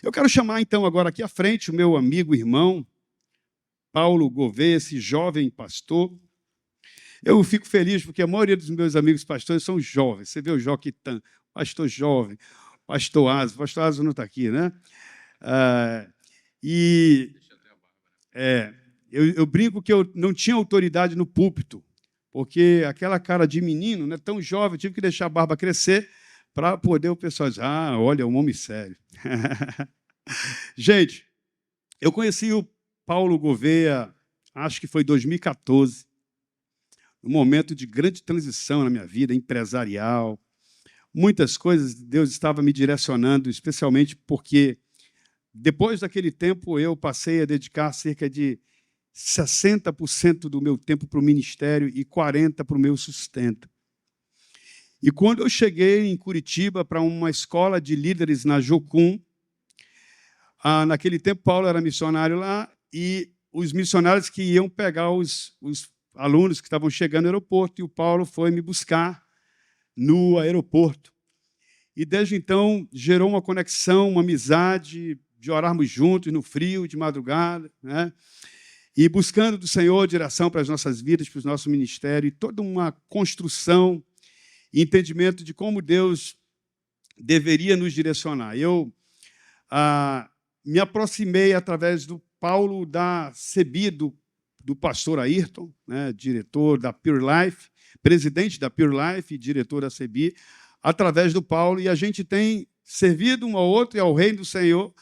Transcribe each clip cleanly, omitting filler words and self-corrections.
Eu quero chamar, então, agora aqui à frente o meu amigo e irmão, Paulo Gouveia, esse jovem pastor. Eu fico feliz porque a maioria dos meus amigos pastores são jovens. Você vê o Joquitan, pastor jovem, pastor Aso não está aqui, né? Ah, e eu brinco que eu não tinha autoridade no púlpito, porque aquela cara de menino, né, tão jovem, eu tive que deixar a barba crescer para poder o pessoal dizer, olha, é um homem sério. Gente, eu conheci o Paulo Gouveia, acho que foi em 2014, um momento de grande transição na minha vida empresarial. Muitas coisas Deus estava me direcionando, especialmente porque depois daquele tempo eu passei a dedicar cerca de 60% do meu tempo para o ministério e 40% para o meu sustento. E quando eu cheguei em Curitiba para uma escola de líderes na Jocum, naquele tempo Paulo era missionário lá e os missionários que iam pegar os alunos que estavam chegando no aeroporto, e o Paulo foi me buscar no aeroporto. E desde então gerou uma conexão, uma amizade, de orarmos juntos no frio, de madrugada, né? E buscando do Senhor direção para as nossas vidas, para o nosso ministério, e toda uma construção e entendimento de como Deus deveria nos direcionar. Eu me aproximei através do Paulo da CEBI, do pastor Ayrton, né, diretor da Pure Life, presidente da Pure Life e diretor da CEBI, através do Paulo, e a gente tem servido um ao outro e ao reino do Senhor,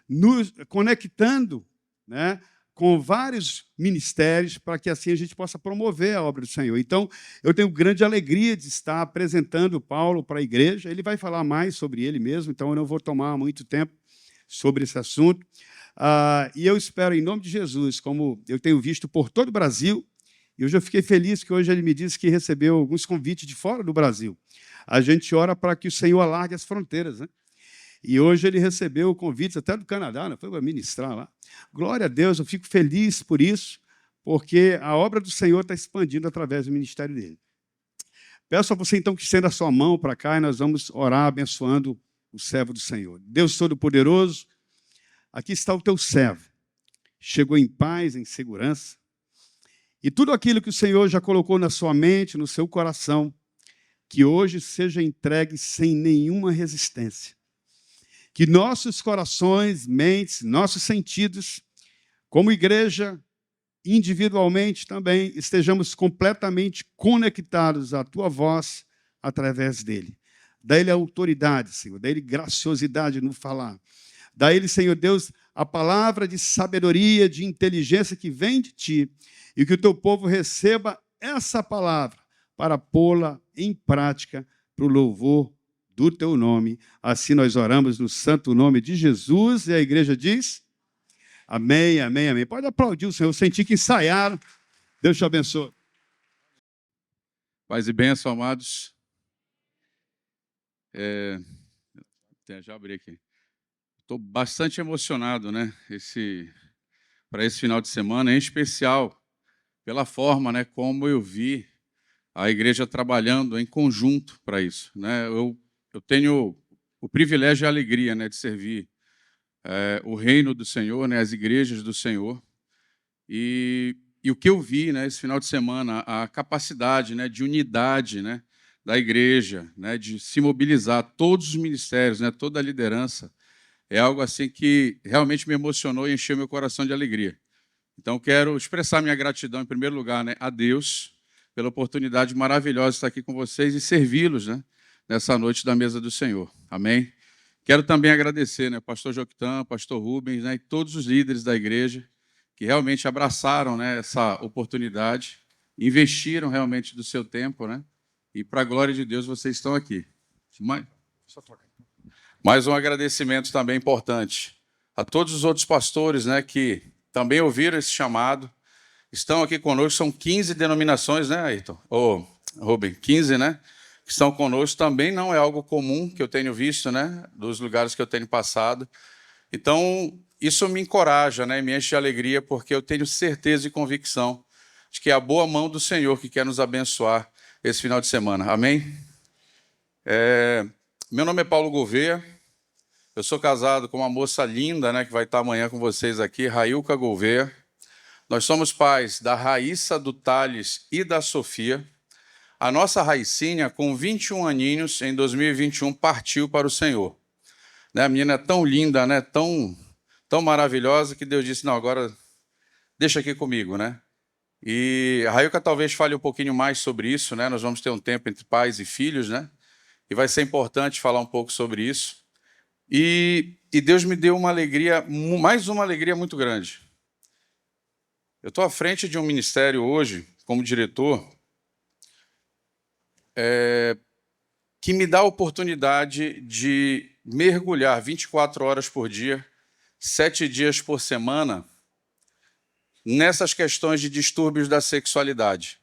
nos conectando, né, com vários ministérios, para que assim a gente possa promover a obra do Senhor. Então, eu tenho grande alegria de estar apresentando o Paulo para a igreja. Ele vai falar mais sobre ele mesmo, então eu não vou tomar muito tempo sobre esse assunto. E eu espero, em nome de Jesus, como eu tenho visto por todo o Brasil, e hoje eu fiquei feliz que hoje ele me disse que recebeu alguns convites de fora do Brasil. A gente ora para que o Senhor alargue as fronteiras, né? E hoje ele recebeu convites até do Canadá, né? Foi para ministrar lá. Glória a Deus, eu fico feliz por isso, porque a obra do Senhor está expandindo através do ministério dele. Peço a você, então, que estenda a sua mão para cá e nós vamos orar abençoando o servo do Senhor. Deus Todo-Poderoso, aqui está o teu servo. Chegou em paz, em segurança. E tudo aquilo que o Senhor já colocou na sua mente, no seu coração, que hoje seja entregue sem nenhuma resistência. Que nossos corações, mentes, nossos sentidos, como igreja, individualmente também, estejamos completamente conectados à tua voz através dele. Dá-lhe autoridade, Senhor, dá-lhe graciosidade no falar. Dá-lhe, Senhor Deus, a palavra de sabedoria, de inteligência que vem de ti, e que o teu povo receba essa palavra para pô-la em prática para o louvor do teu nome. Assim nós oramos no santo nome de Jesus, e a igreja diz: amém, amém, amém. Pode aplaudir o Senhor, eu senti que ensaiaram. Deus te abençoe. Paz e bênção, amados. Já abri aqui. Estou bastante emocionado, né? Para esse final de semana, em especial pela forma, né, como eu vi a igreja trabalhando em conjunto para isso, né? Eu tenho o privilégio e a alegria, né, de servir o reino do Senhor, né, as igrejas do Senhor, e o que eu vi, né, esse final de semana, a capacidade, né, de unidade, né, da igreja, né, de se mobilizar, todos os ministérios, né, toda a liderança, é algo assim que realmente me emocionou e encheu meu coração de alegria. Então, quero expressar minha gratidão, em primeiro lugar, né, a Deus, pela oportunidade maravilhosa de estar aqui com vocês e servi-los, né, nessa noite da mesa do Senhor. Amém? Quero também agradecer, né, pastor Joquitan, pastor Rubens, né, e todos os líderes da igreja que realmente abraçaram, né, essa oportunidade, investiram realmente do seu tempo, né, e para a glória de Deus vocês estão aqui. Mais um agradecimento também importante a todos os outros pastores, né, que também ouviram esse chamado, estão aqui conosco. São 15 denominações, né, Ayrton? Rubem, 15, né? Que estão conosco. Também não é algo comum que eu tenho visto, né, dos lugares que eu tenho passado. Então, isso me encoraja, né, me enche de alegria, porque eu tenho certeza e convicção de que é a boa mão do Senhor que quer nos abençoar esse final de semana. Amém? Meu nome é Paulo Gouveia, Eu sou casado com uma moça linda, né, que vai estar amanhã com vocês aqui, Railca Gouveia. Nós somos pais da Raíssa, do Thales e da Sofia. A nossa Raicinha, com 21 aninhos, em 2021, partiu para o Senhor. Né, a menina é tão linda, né, tão maravilhosa, que Deus disse, não, agora deixa aqui comigo, né? E a Railca talvez fale um pouquinho mais sobre isso, né? Nós vamos ter um tempo entre pais e filhos, né? E vai ser importante falar um pouco sobre isso. E Deus me deu uma alegria, mais uma alegria muito grande. Eu estou à frente de um ministério hoje, como diretor, que me dá a oportunidade de mergulhar 24 horas por dia, 7 dias por semana, nessas questões de distúrbios da sexualidade.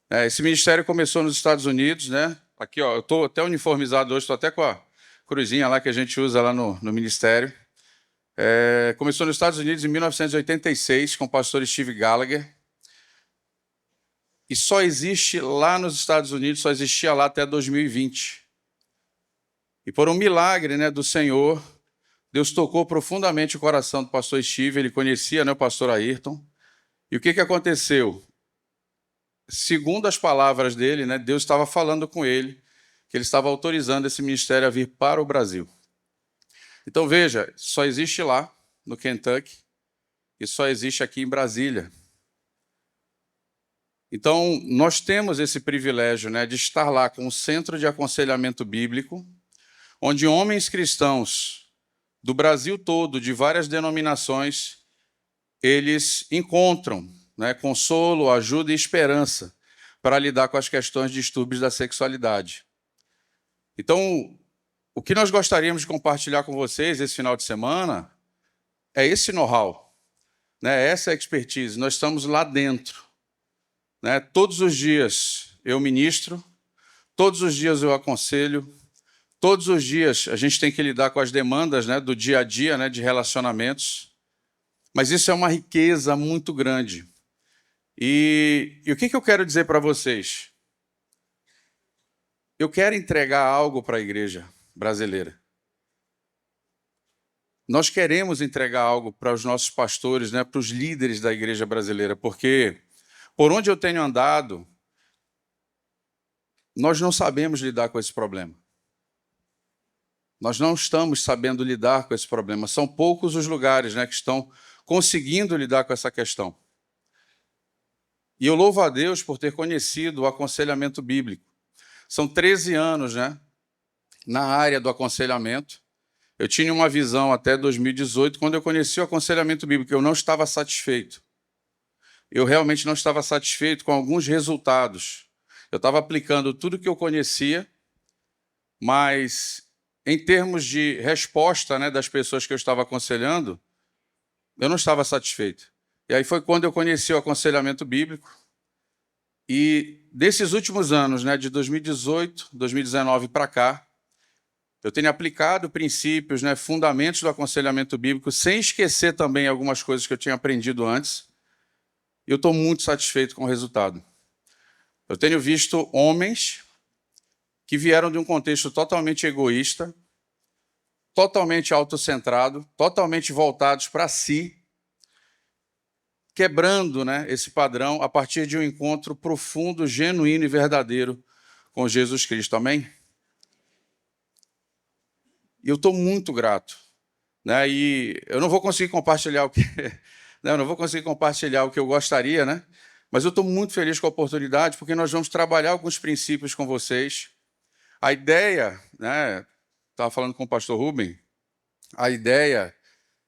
Esse ministério começou nos Estados Unidos, né? Aqui, ó, eu estou até uniformizado hoje, estou até com a cruzinha lá que a gente usa lá no ministério. Começou nos Estados Unidos em 1986, com o pastor Steve Gallagher. E só existe lá nos Estados Unidos, só existia lá até 2020. E por um milagre, né, do Senhor, Deus tocou profundamente o coração do pastor Steve, ele conhecia, né, o pastor Ayrton. E o que aconteceu? Segundo as palavras dele, né, Deus estava falando com ele, que ele estava autorizando esse ministério a vir para o Brasil. Então, veja, só existe lá, no Kentucky, e só existe aqui em Brasília. Então, nós temos esse privilégio, né, de estar lá com um centro de aconselhamento bíblico, onde homens cristãos do Brasil todo, de várias denominações, eles encontram, né, consolo, ajuda e esperança para lidar com as questões de distúrbios da sexualidade. Então, o que nós gostaríamos de compartilhar com vocês esse final de semana é esse know-how, né, essa expertise. Nós estamos lá dentro. Né? Todos os dias eu ministro, todos os dias eu aconselho, todos os dias a gente tem que lidar com as demandas, né, do dia a dia, né, de relacionamentos. Mas isso é uma riqueza muito grande. E o que eu quero dizer para vocês? Eu quero entregar algo para a igreja brasileira. Nós queremos entregar algo para os nossos pastores, né, para os líderes da igreja brasileira, porque por onde eu tenho andado, nós não sabemos lidar com esse problema. Nós não estamos sabendo lidar com esse problema. São poucos os lugares, né, que estão conseguindo lidar com essa questão. E eu louvo a Deus por ter conhecido o aconselhamento bíblico. São 13 anos, né, na área do aconselhamento. Eu tinha uma visão até 2018, quando eu conheci o aconselhamento bíblico, eu não estava satisfeito. Eu realmente não estava satisfeito com alguns resultados. Eu estava aplicando tudo que eu conhecia, mas em termos de resposta, né, das pessoas que eu estava aconselhando, eu não estava satisfeito. E aí foi quando eu conheci o aconselhamento bíblico. E desses últimos anos, né, de 2018, 2019 para cá, eu tenho aplicado princípios, né, fundamentos do aconselhamento bíblico, sem esquecer também algumas coisas que eu tinha aprendido antes. Eu estou muito satisfeito com o resultado. Eu tenho visto homens que vieram de um contexto totalmente egoísta, totalmente autocentrado, totalmente voltados para si, quebrando, né, esse padrão a partir de um encontro profundo, genuíno e verdadeiro com Jesus Cristo. Amém? E eu estou muito grato. Né, e eu não vou conseguir compartilhar o que... Eu não vou conseguir compartilhar o que eu gostaria, né? Mas eu estou muito feliz com a oportunidade, porque nós vamos trabalhar alguns princípios com vocês. A ideia, né? Estava falando com o pastor Rubem, a ideia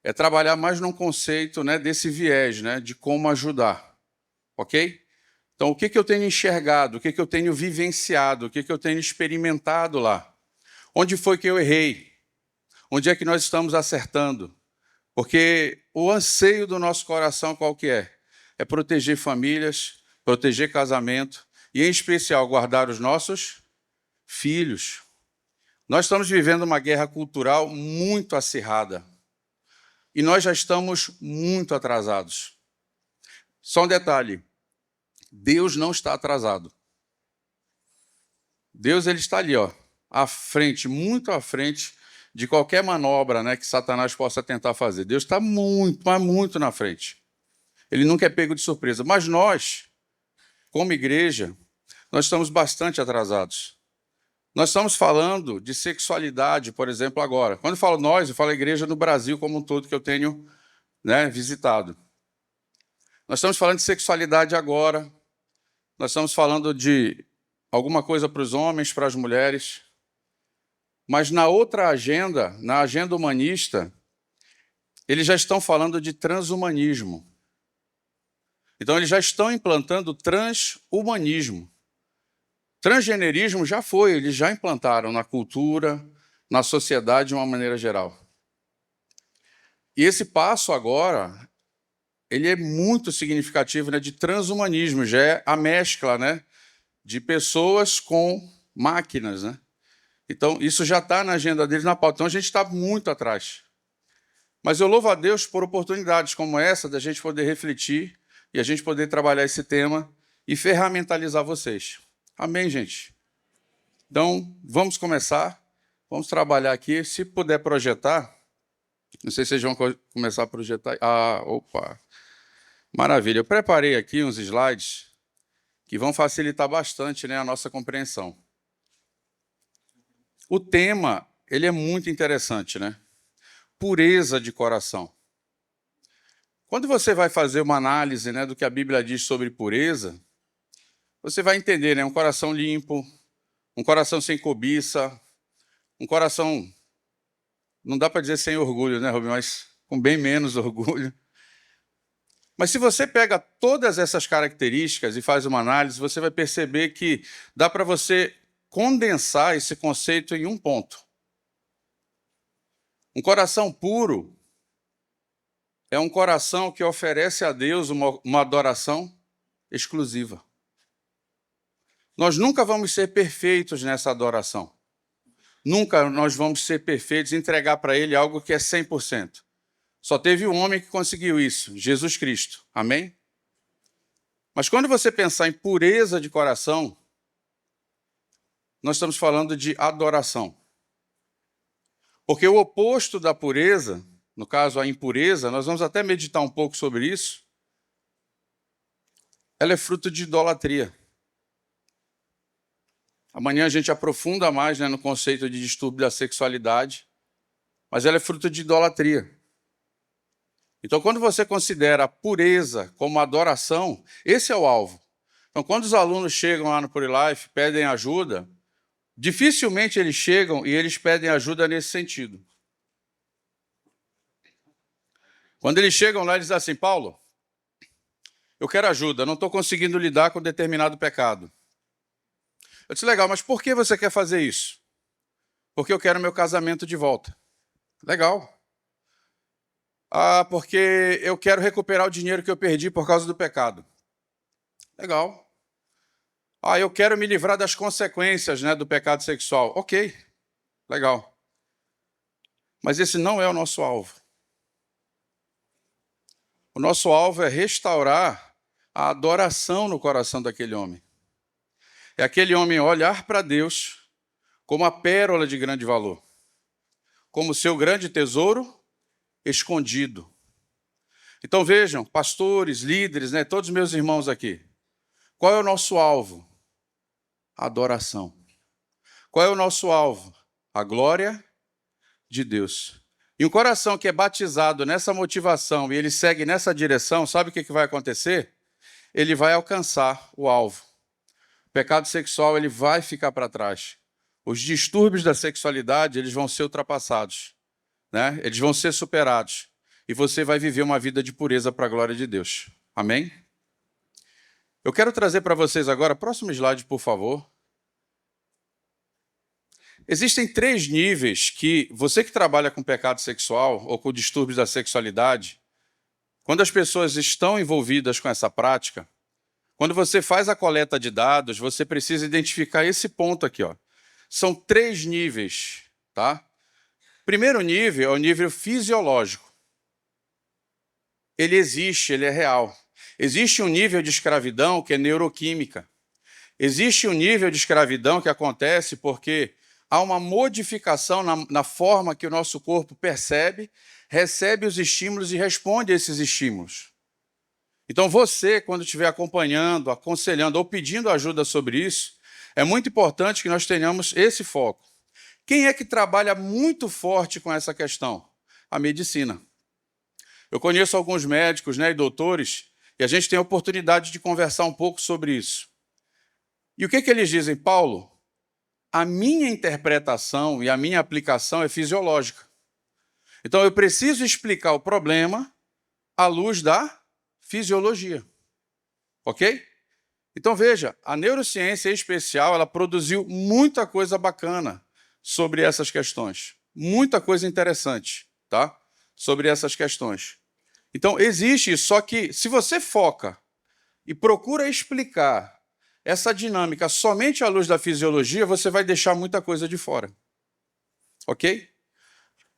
é trabalhar mais num conceito, né, desse viés, né, de como ajudar, ok? Então, o que eu tenho enxergado, o que eu tenho vivenciado, o que eu tenho experimentado lá? Onde foi que eu errei? Onde é que nós estamos acertando? Porque o anseio do nosso coração qual que é? É proteger famílias, proteger casamento e, em especial, guardar os nossos filhos. Nós estamos vivendo uma guerra cultural muito acirrada e nós já estamos muito atrasados. Só um detalhe, Deus não está atrasado. Deus ele está ali, ó, à frente, muito à frente de qualquer manobra, né, que Satanás possa tentar fazer. Deus está muito, mas muito na frente. Ele nunca é pego de surpresa. Mas nós, como igreja, nós estamos bastante atrasados. Nós estamos falando de sexualidade, por exemplo, agora. Quando eu falo nós, eu falo a igreja no Brasil como um todo que eu tenho, né, visitado. Nós estamos falando de sexualidade agora. Nós estamos falando de alguma coisa para os homens, para as mulheres. Mas na outra agenda, na agenda humanista, eles já estão falando de transhumanismo. Então, eles já estão implantando transhumanismo. Transgenerismo já foi, eles já implantaram na cultura, na sociedade de uma maneira geral. E esse passo agora, ele é muito significativo, né, de transhumanismo, já é a mescla, né, de pessoas com máquinas, né? Então, isso já está na agenda deles, na pauta. Então, a gente está muito atrás. Mas eu louvo a Deus por oportunidades como essa, da gente poder refletir e a gente poder trabalhar esse tema e ferramentalizar vocês. Amém, gente? Então, vamos começar. Vamos trabalhar aqui. Se puder projetar, não sei se vocês vão começar a projetar. Ah, opa! Maravilha. Eu preparei aqui uns slides que vão facilitar bastante, né, a nossa compreensão. O tema, ele é muito interessante, né? Pureza de coração. Quando você vai fazer uma análise, né, do que a Bíblia diz sobre pureza, você vai entender, né, um coração limpo, um coração sem cobiça, um coração, não dá para dizer sem orgulho, né, Rubem, mas com bem menos orgulho. Mas se você pega todas essas características e faz uma análise, você vai perceber que dá para você condensar esse conceito em um ponto. Um coração puro é um coração que oferece a Deus uma adoração exclusiva. Nós nunca vamos ser perfeitos nessa adoração. Nunca nós vamos ser perfeitos e entregar para Ele algo que é 100%. Só teve um homem que conseguiu isso, Jesus Cristo. Amém? Mas quando você pensar em pureza de coração, nós estamos falando de adoração. Porque o oposto da pureza, no caso a impureza, nós vamos até meditar um pouco sobre isso, ela é fruto de idolatria. Amanhã a gente aprofunda mais, né, no conceito de distúrbio da sexualidade, mas ela é fruto de idolatria. Então, quando você considera a pureza como adoração, esse é o alvo. Então, quando os alunos chegam lá no PuriLife, pedem ajuda, dificilmente eles chegam e eles pedem ajuda nesse sentido. Quando eles chegam lá, eles dizem assim: Paulo, eu quero ajuda, não estou conseguindo lidar com determinado pecado. Eu disse: legal, mas por que você quer fazer isso? Porque eu quero meu casamento de volta. Legal. Ah, porque eu quero recuperar o dinheiro que eu perdi por causa do pecado. Legal. Ah, eu quero me livrar das consequências, né, do pecado sexual. Ok, legal. Mas esse não é o nosso alvo. O nosso alvo é restaurar a adoração no coração daquele homem. É aquele homem olhar para Deus como a pérola de grande valor, como seu grande tesouro escondido. Então vejam, pastores, líderes, né, todos meus irmãos aqui, qual é o nosso alvo? A adoração. Qual é o nosso alvo? A glória de Deus. E um coração que é batizado nessa motivação e ele segue nessa direção, sabe o que vai acontecer? Ele vai alcançar o alvo. O pecado sexual ele vai ficar para trás. Os distúrbios da sexualidade eles vão ser ultrapassados, né? Eles vão ser superados. E você vai viver uma vida de pureza para a glória de Deus. Amém? Eu quero trazer para vocês agora, próximo slide, por favor. Existem 3 níveis que você que trabalha com pecado sexual ou com distúrbios da sexualidade, quando as pessoas estão envolvidas com essa prática, quando você faz a coleta de dados, você precisa identificar esse ponto aqui, ó. São 3 níveis, tá? Primeiro nível é o nível fisiológico. Ele existe, ele é real. Existe um nível de escravidão que é neuroquímica. Existe um nível de escravidão que acontece porque há uma modificação na forma que o nosso corpo percebe, recebe os estímulos e responde a esses estímulos. Então você, quando estiver acompanhando, aconselhando ou pedindo ajuda sobre isso, é muito importante que nós tenhamos esse foco. Quem é que trabalha muito forte com essa questão? A medicina. Eu conheço alguns médicos, e doutores, e a gente tem a oportunidade de conversar um pouco sobre isso. E o que eles dizem? Paulo, a minha interpretação e a minha aplicação é fisiológica. Então eu preciso explicar o problema à luz da fisiologia. Ok? Então veja, a neurociência em especial, ela produziu muita coisa bacana sobre essas questões. Muita coisa interessante, tá? Sobre essas questões. Então existe isso, só que se você foca e procura explicar essa dinâmica somente à luz da fisiologia, você vai deixar muita coisa de fora. Ok?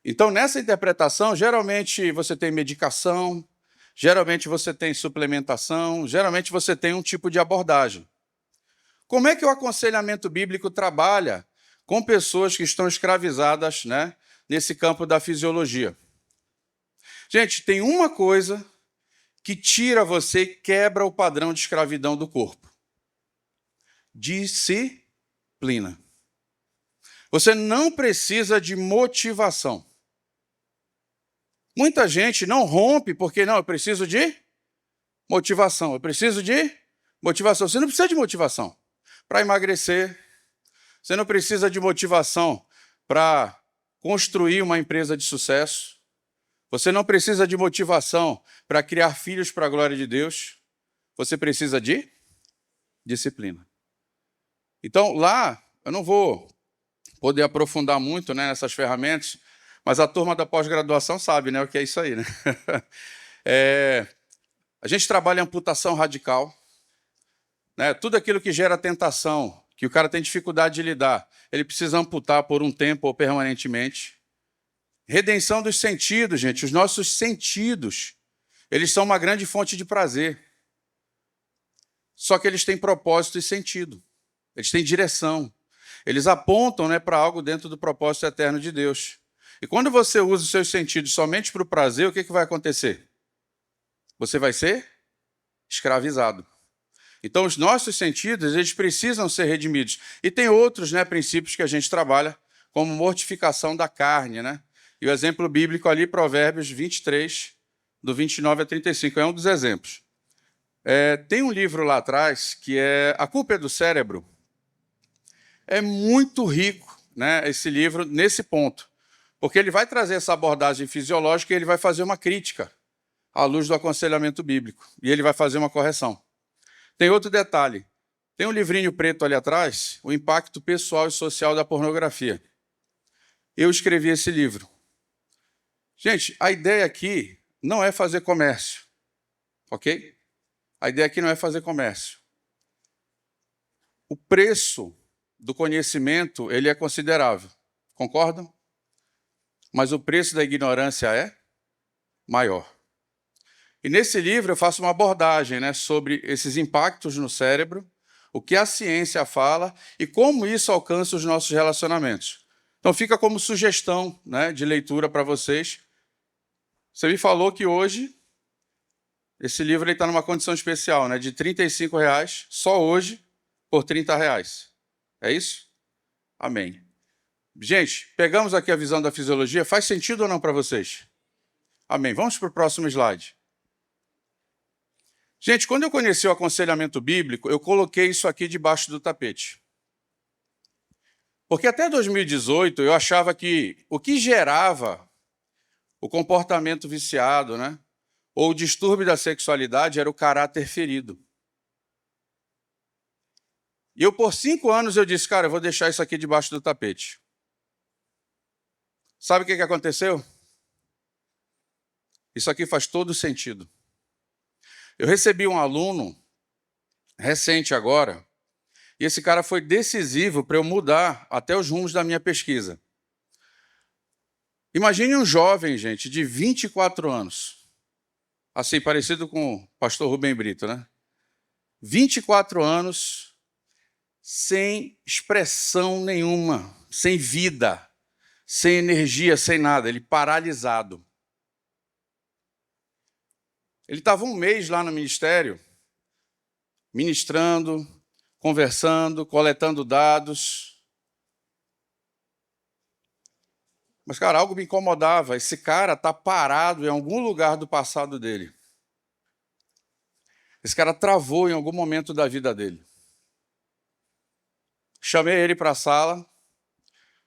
Então, nessa interpretação, geralmente você tem medicação, geralmente você tem suplementação, geralmente você tem um tipo de abordagem. Como é que o aconselhamento bíblico trabalha com pessoas que estão escravizadas, nesse campo da fisiologia? Gente, tem uma coisa que tira você e quebra o padrão de escravidão do corpo. Disciplina. Você não precisa de motivação. Muita gente não rompe porque, não, eu preciso de motivação. Eu preciso de motivação. Você não precisa de motivação para emagrecer. Você não precisa de motivação para construir uma empresa de sucesso. Você não precisa de motivação para criar filhos para a glória de Deus. Você precisa de disciplina. Então, lá, eu não vou poder aprofundar muito nessas ferramentas, mas a turma da pós-graduação sabe o que é isso aí. A gente trabalha em amputação radical. Tudo aquilo que gera tentação, que o cara tem dificuldade de lidar, ele precisa amputar por um tempo ou permanentemente. Redenção dos sentidos, gente. Os nossos sentidos, eles são uma grande fonte de prazer. Só que eles têm propósito e sentido. Eles têm direção. Eles apontam para algo dentro do propósito eterno de Deus. E quando você usa os seus sentidos somente para o prazer, o que vai acontecer? Você vai ser escravizado. Então, os nossos sentidos, eles precisam ser redimidos. E tem outros princípios que a gente trabalha, como mortificação da carne. E o exemplo bíblico ali, Provérbios 23, do 29 a 35, é um dos exemplos. Tem um livro lá atrás, que é A Culpa é do Cérebro. É muito rico, esse livro, nesse ponto. Porque ele vai trazer essa abordagem fisiológica e ele vai fazer uma crítica à luz do aconselhamento bíblico. E ele vai fazer uma correção. Tem outro detalhe. Tem um livrinho preto ali atrás, O Impacto Pessoal e Social da Pornografia. Eu escrevi esse livro. Gente, a ideia aqui não é fazer comércio. Ok? A ideia aqui não é fazer comércio. O preço do conhecimento, ele é considerável. Concordam? Mas o preço da ignorância é maior. E nesse livro eu faço uma abordagem sobre esses impactos no cérebro, o que a ciência fala e como isso alcança os nossos relacionamentos. Então fica como sugestão de leitura para vocês. Você me falou que hoje esse livro está numa condição especial, de R$ 35,00, só hoje, por R$ 30,00. É isso? Amém. Gente, pegamos aqui a visão da fisiologia. Faz sentido ou não para vocês? Amém. Vamos para o próximo slide. Gente, quando eu conheci o aconselhamento bíblico, eu coloquei isso aqui debaixo do tapete. Porque até 2018 eu achava que o que gerava o comportamento viciado, ou o distúrbio da sexualidade era o caráter ferido. E eu, por 5 anos, eu disse, cara, eu vou deixar isso aqui debaixo do tapete. Sabe o que aconteceu? Isso aqui faz todo sentido. Eu recebi um aluno, recente agora, e esse cara foi decisivo para eu mudar até os rumos da minha pesquisa. Imagine um jovem, gente, de 24 anos, assim, parecido com o pastor Rubem Brito, 24 anos, sem expressão nenhuma, sem vida, sem energia, sem nada, ele paralisado. Ele estava um mês lá no ministério, ministrando, conversando, coletando dados. Mas, cara, algo me incomodava. Esse cara está parado em algum lugar do passado dele. Esse cara travou em algum momento da vida dele. Chamei ele para a sala,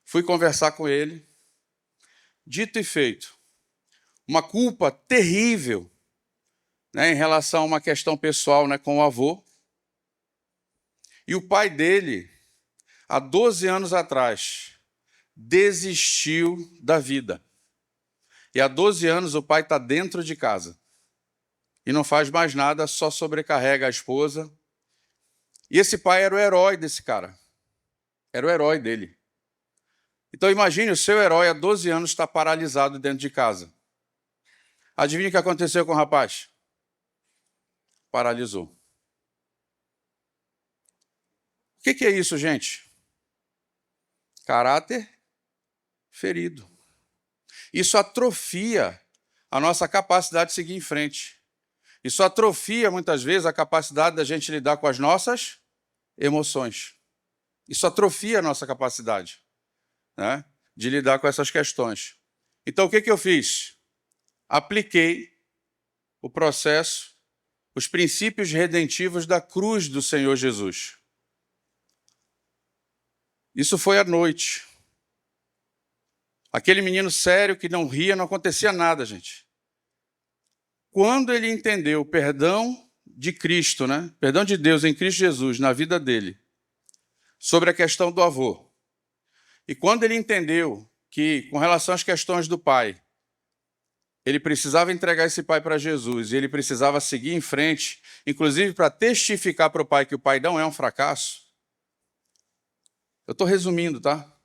fui conversar com ele. Dito e feito, uma culpa terrível, né, em relação a uma questão pessoal, né, com o avô. E o pai dele, há 12 anos atrás, desistiu da vida. E há 12 anos o pai está dentro de casa. E não faz mais nada, só sobrecarrega a esposa. E esse pai era o herói desse cara. Era o herói dele. Então imagine, o seu herói há 12 anos está paralisado dentro de casa. Adivinha o que aconteceu com o rapaz? Paralisou. O que é isso, gente? Caráter ferido. Isso atrofia a nossa capacidade de seguir em frente. Isso atrofia, muitas vezes, a capacidade da gente lidar com as nossas emoções. Isso atrofia a nossa capacidade, né, de lidar com essas questões. Então, o que eu fiz? Apliquei o processo, os princípios redentivos da cruz do Senhor Jesus. Isso foi à noite. Aquele menino sério que não ria, não acontecia nada, gente. Quando ele entendeu o perdão de Cristo, né? Perdão de Deus em Cristo Jesus na vida dele, sobre a questão do avô, e quando ele entendeu que, com relação às questões do pai, ele precisava entregar esse pai para Jesus, e ele precisava seguir em frente, inclusive para testificar para o pai que o pai não é um fracasso. Eu estou resumindo, tá?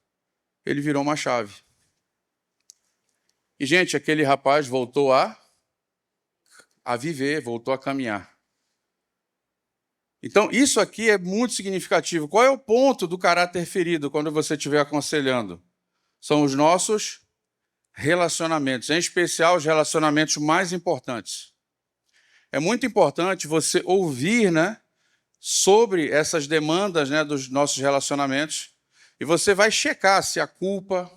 Ele virou uma chave. E, gente, aquele rapaz voltou a viver, voltou a caminhar. Então, isso aqui é muito significativo. Qual é o ponto do caráter ferido quando você estiver aconselhando? São os nossos relacionamentos, em especial os relacionamentos mais importantes. É muito importante você ouvir, né, sobre essas demandas, né, dos nossos relacionamentos, e você vai checar se há culpa,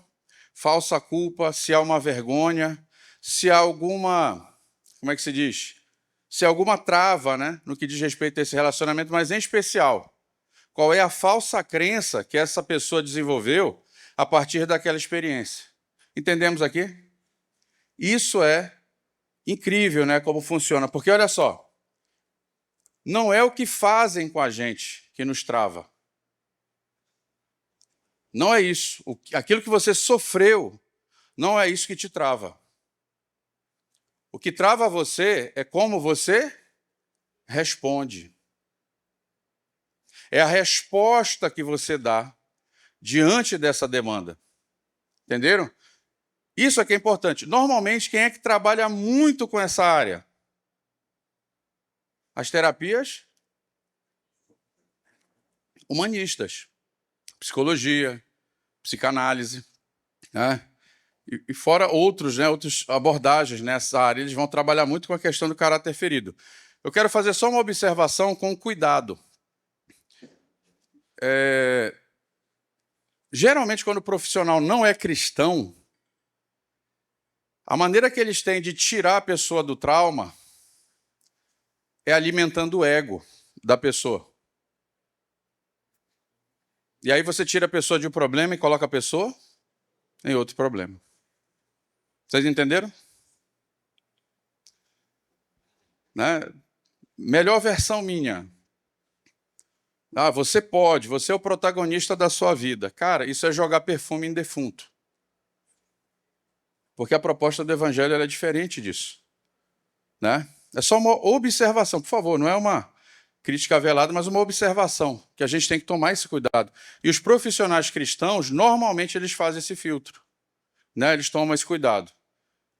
falsa culpa, se há uma vergonha, se há alguma, como é que se diz? Se há alguma trava, né, no que diz respeito a esse relacionamento, mas em especial, qual é a falsa crença que essa pessoa desenvolveu a partir daquela experiência. Entendemos aqui? Isso é incrível, né, como funciona, porque olha só, não é o que fazem com a gente que nos trava. Não é isso. Aquilo que você sofreu, não é isso que te trava. O que trava você é como você responde. É a resposta que você dá diante dessa demanda. Entenderam? Isso aqui é importante. Normalmente, quem é que trabalha muito com essa área? As terapias humanistas. Psicologia, psicanálise, né? E fora outras abordagens nessa área, eles vão trabalhar muito com a questão do caráter ferido. Eu quero fazer só uma observação com cuidado. Geralmente, quando o profissional não é cristão, a maneira que eles têm de tirar a pessoa do trauma é alimentando o ego da pessoa. E aí você tira a pessoa de um problema e coloca a pessoa em outro problema. Vocês entenderam? Né? Melhor versão minha. Você pode, você é o protagonista da sua vida. Cara, isso é jogar perfume em defunto. Porque a proposta do evangelho é diferente disso. Né? É só uma observação, por favor, não é uma crítica velada, mas uma observação, que a gente tem que tomar esse cuidado. E os profissionais cristãos, normalmente, eles fazem esse filtro. Né? Eles tomam esse cuidado.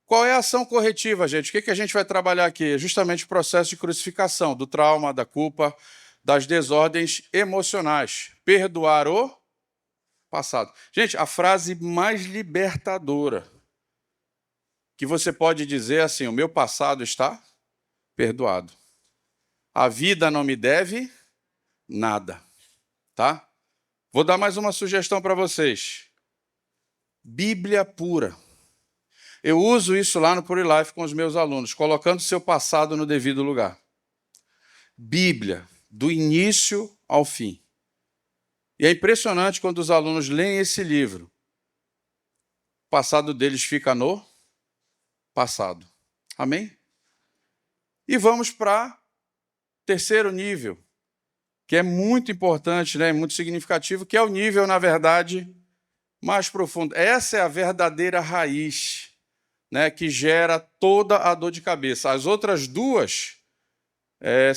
Qual é a ação corretiva, gente? O que a gente vai trabalhar aqui? É justamente o processo de crucificação, do trauma, da culpa, das desordens emocionais. Perdoar o passado. Gente, a frase mais libertadora que você pode dizer é assim: o meu passado está perdoado. A vida não me deve nada, tá? Vou dar mais uma sugestão para vocês. Bíblia pura. Eu uso isso lá no Pure Life com os meus alunos, colocando seu passado no devido lugar. Bíblia, do início ao fim. E é impressionante quando os alunos leem esse livro. O passado deles fica no passado. Amém? E vamos para terceiro nível, que é muito importante, né, muito significativo, que é o nível, na verdade, mais profundo. Essa é a verdadeira raiz, né, que gera toda a dor de cabeça. As outras duas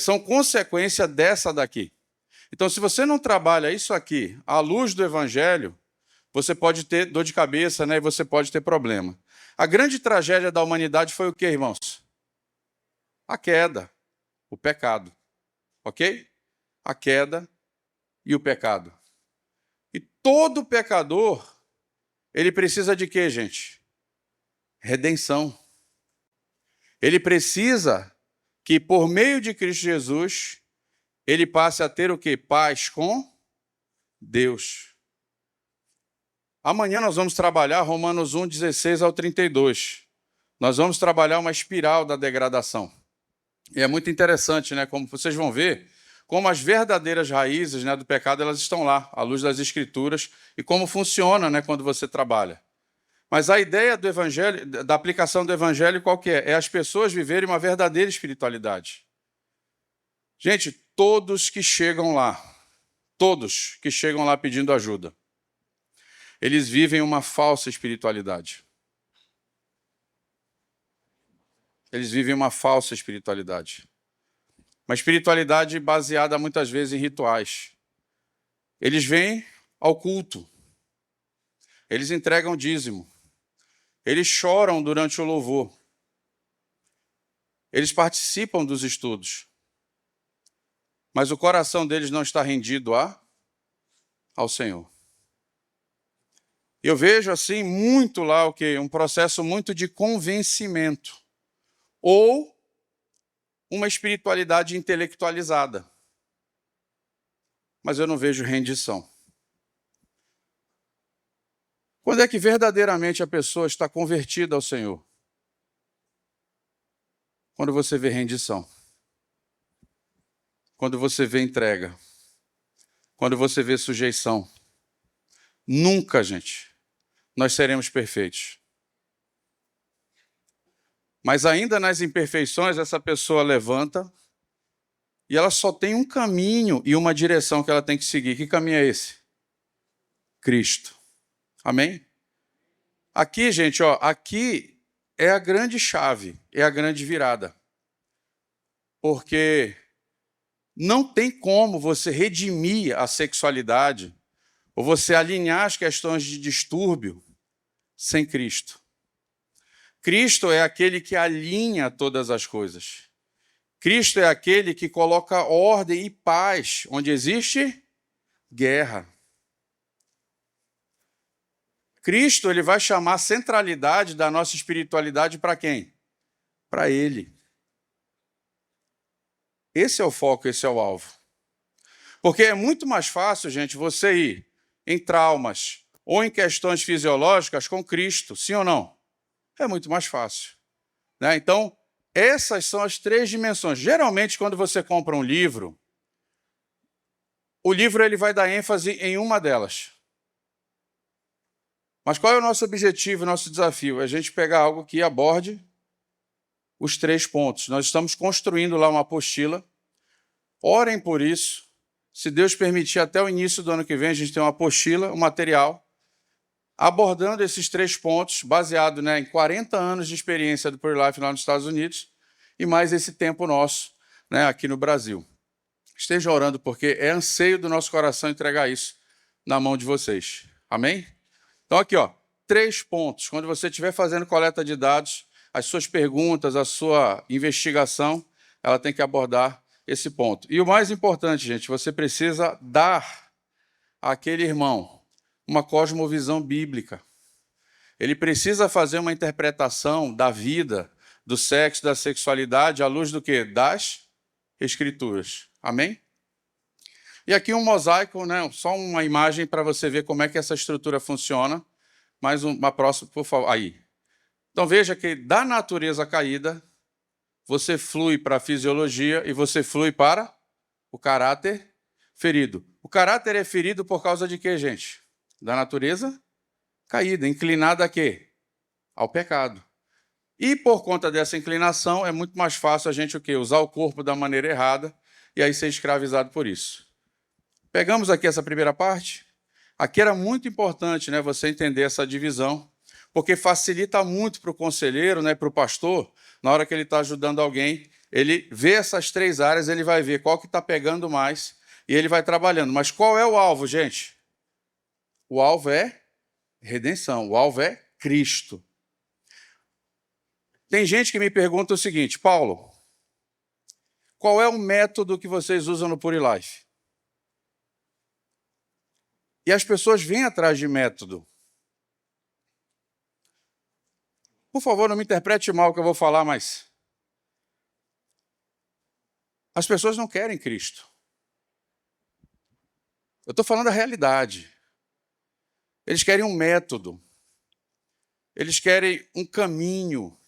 são consequência dessa daqui. Então, se você não trabalha isso aqui à luz do Evangelho, você pode ter dor de cabeça, né, e você pode ter problema. A grande tragédia da humanidade foi o quê, irmãos? A queda, o pecado. Ok? A queda e o pecado. E todo pecador, ele precisa de quê, gente? Redenção. Ele precisa que, por meio de Cristo Jesus, ele passe a ter o quê? Paz com Deus. Amanhã nós vamos trabalhar Romanos 1, 16 ao 32. Nós vamos trabalhar uma espiral da degradação. E é muito interessante, né? Como vocês vão ver, como as verdadeiras raízes, né, do pecado, elas estão lá, à luz das Escrituras, e como funciona, né, quando você trabalha. Mas a ideia do Evangelho, da aplicação do Evangelho, qual que é? É as pessoas viverem uma verdadeira espiritualidade. Gente, todos que chegam lá pedindo ajuda, eles vivem uma falsa espiritualidade. Eles vivem uma falsa espiritualidade. Uma espiritualidade baseada muitas vezes em rituais. Eles vêm ao culto. Eles entregam dízimo. Eles choram durante o louvor. Eles participam dos estudos. Mas o coração deles não está rendido ao Senhor. Eu vejo assim muito lá o quê? Um processo muito de convencimento. Ou uma espiritualidade intelectualizada. Mas eu não vejo rendição. Quando é que verdadeiramente a pessoa está convertida ao Senhor? Quando você vê rendição. Quando você vê entrega. Quando você vê sujeição. Nunca, gente, nós seremos perfeitos. Mas ainda nas imperfeições, essa pessoa levanta e ela só tem um caminho e uma direção que ela tem que seguir. Que caminho é esse? Cristo. Amém? Aqui, gente, ó, aqui é a grande chave, é a grande virada. Porque não tem como você redimir a sexualidade ou você alinhar as questões de distúrbio sem Cristo. Cristo é aquele que alinha todas as coisas. Cristo é aquele que coloca ordem e paz onde existe guerra. Cristo, ele vai chamar a centralidade da nossa espiritualidade para quem? Para Ele. Esse é o foco, esse é o alvo. Porque é muito mais fácil, gente, você ir em traumas ou em questões fisiológicas com Cristo, sim ou não? É muito mais fácil. Né? Então, essas são as três dimensões. Geralmente, quando você compra um livro, o livro ele vai dar ênfase em uma delas. Mas qual é o nosso objetivo, o nosso desafio? É a gente pegar algo que aborde os 3 pontos. Nós estamos construindo lá uma apostila. Orem por isso. Se Deus permitir, até o início do ano que vem, a gente tem uma apostila, um material, abordando esses 3 pontos, baseado, né, em 40 anos de experiência do Pure Life lá nos Estados Unidos e mais esse tempo nosso, né, aqui no Brasil. Esteja orando, porque é anseio do nosso coração entregar isso na mão de vocês. Amém? Então, aqui, ó, 3 pontos. Quando você estiver fazendo coleta de dados, as suas perguntas, a sua investigação, ela tem que abordar esse ponto. E o mais importante, gente, você precisa dar àquele irmão uma cosmovisão bíblica. Ele precisa fazer uma interpretação da vida, do sexo, da sexualidade, à luz do quê? Das Escrituras. Amém? E aqui um mosaico, né? Só uma imagem para você ver como é que essa estrutura funciona. Mais uma próxima, por favor. Aí. Então veja que da natureza caída, você flui para a fisiologia e você flui para o caráter ferido. O caráter é ferido por causa de quê, gente? Da natureza caída, inclinada a quê? Ao pecado. E por conta dessa inclinação, é muito mais fácil a gente o quê? Usar o corpo da maneira errada e aí ser escravizado por isso. Pegamos aqui essa primeira parte. Aqui era muito importante, né, você entender essa divisão, porque facilita muito para o conselheiro, né, para o pastor, na hora que ele está ajudando alguém, ele vê essas três áreas, ele vai ver qual que está pegando mais e ele vai trabalhando. Mas qual é o alvo, gente? O alvo é redenção, o alvo é Cristo. Tem gente que me pergunta o seguinte, Paulo, qual é o método que vocês usam no Pure Life? E as pessoas vêm atrás de método. Por favor, não me interprete mal o que eu vou falar, mas as pessoas não querem Cristo. Eu estou falando da realidade. Eles querem um método. Eles querem um caminho.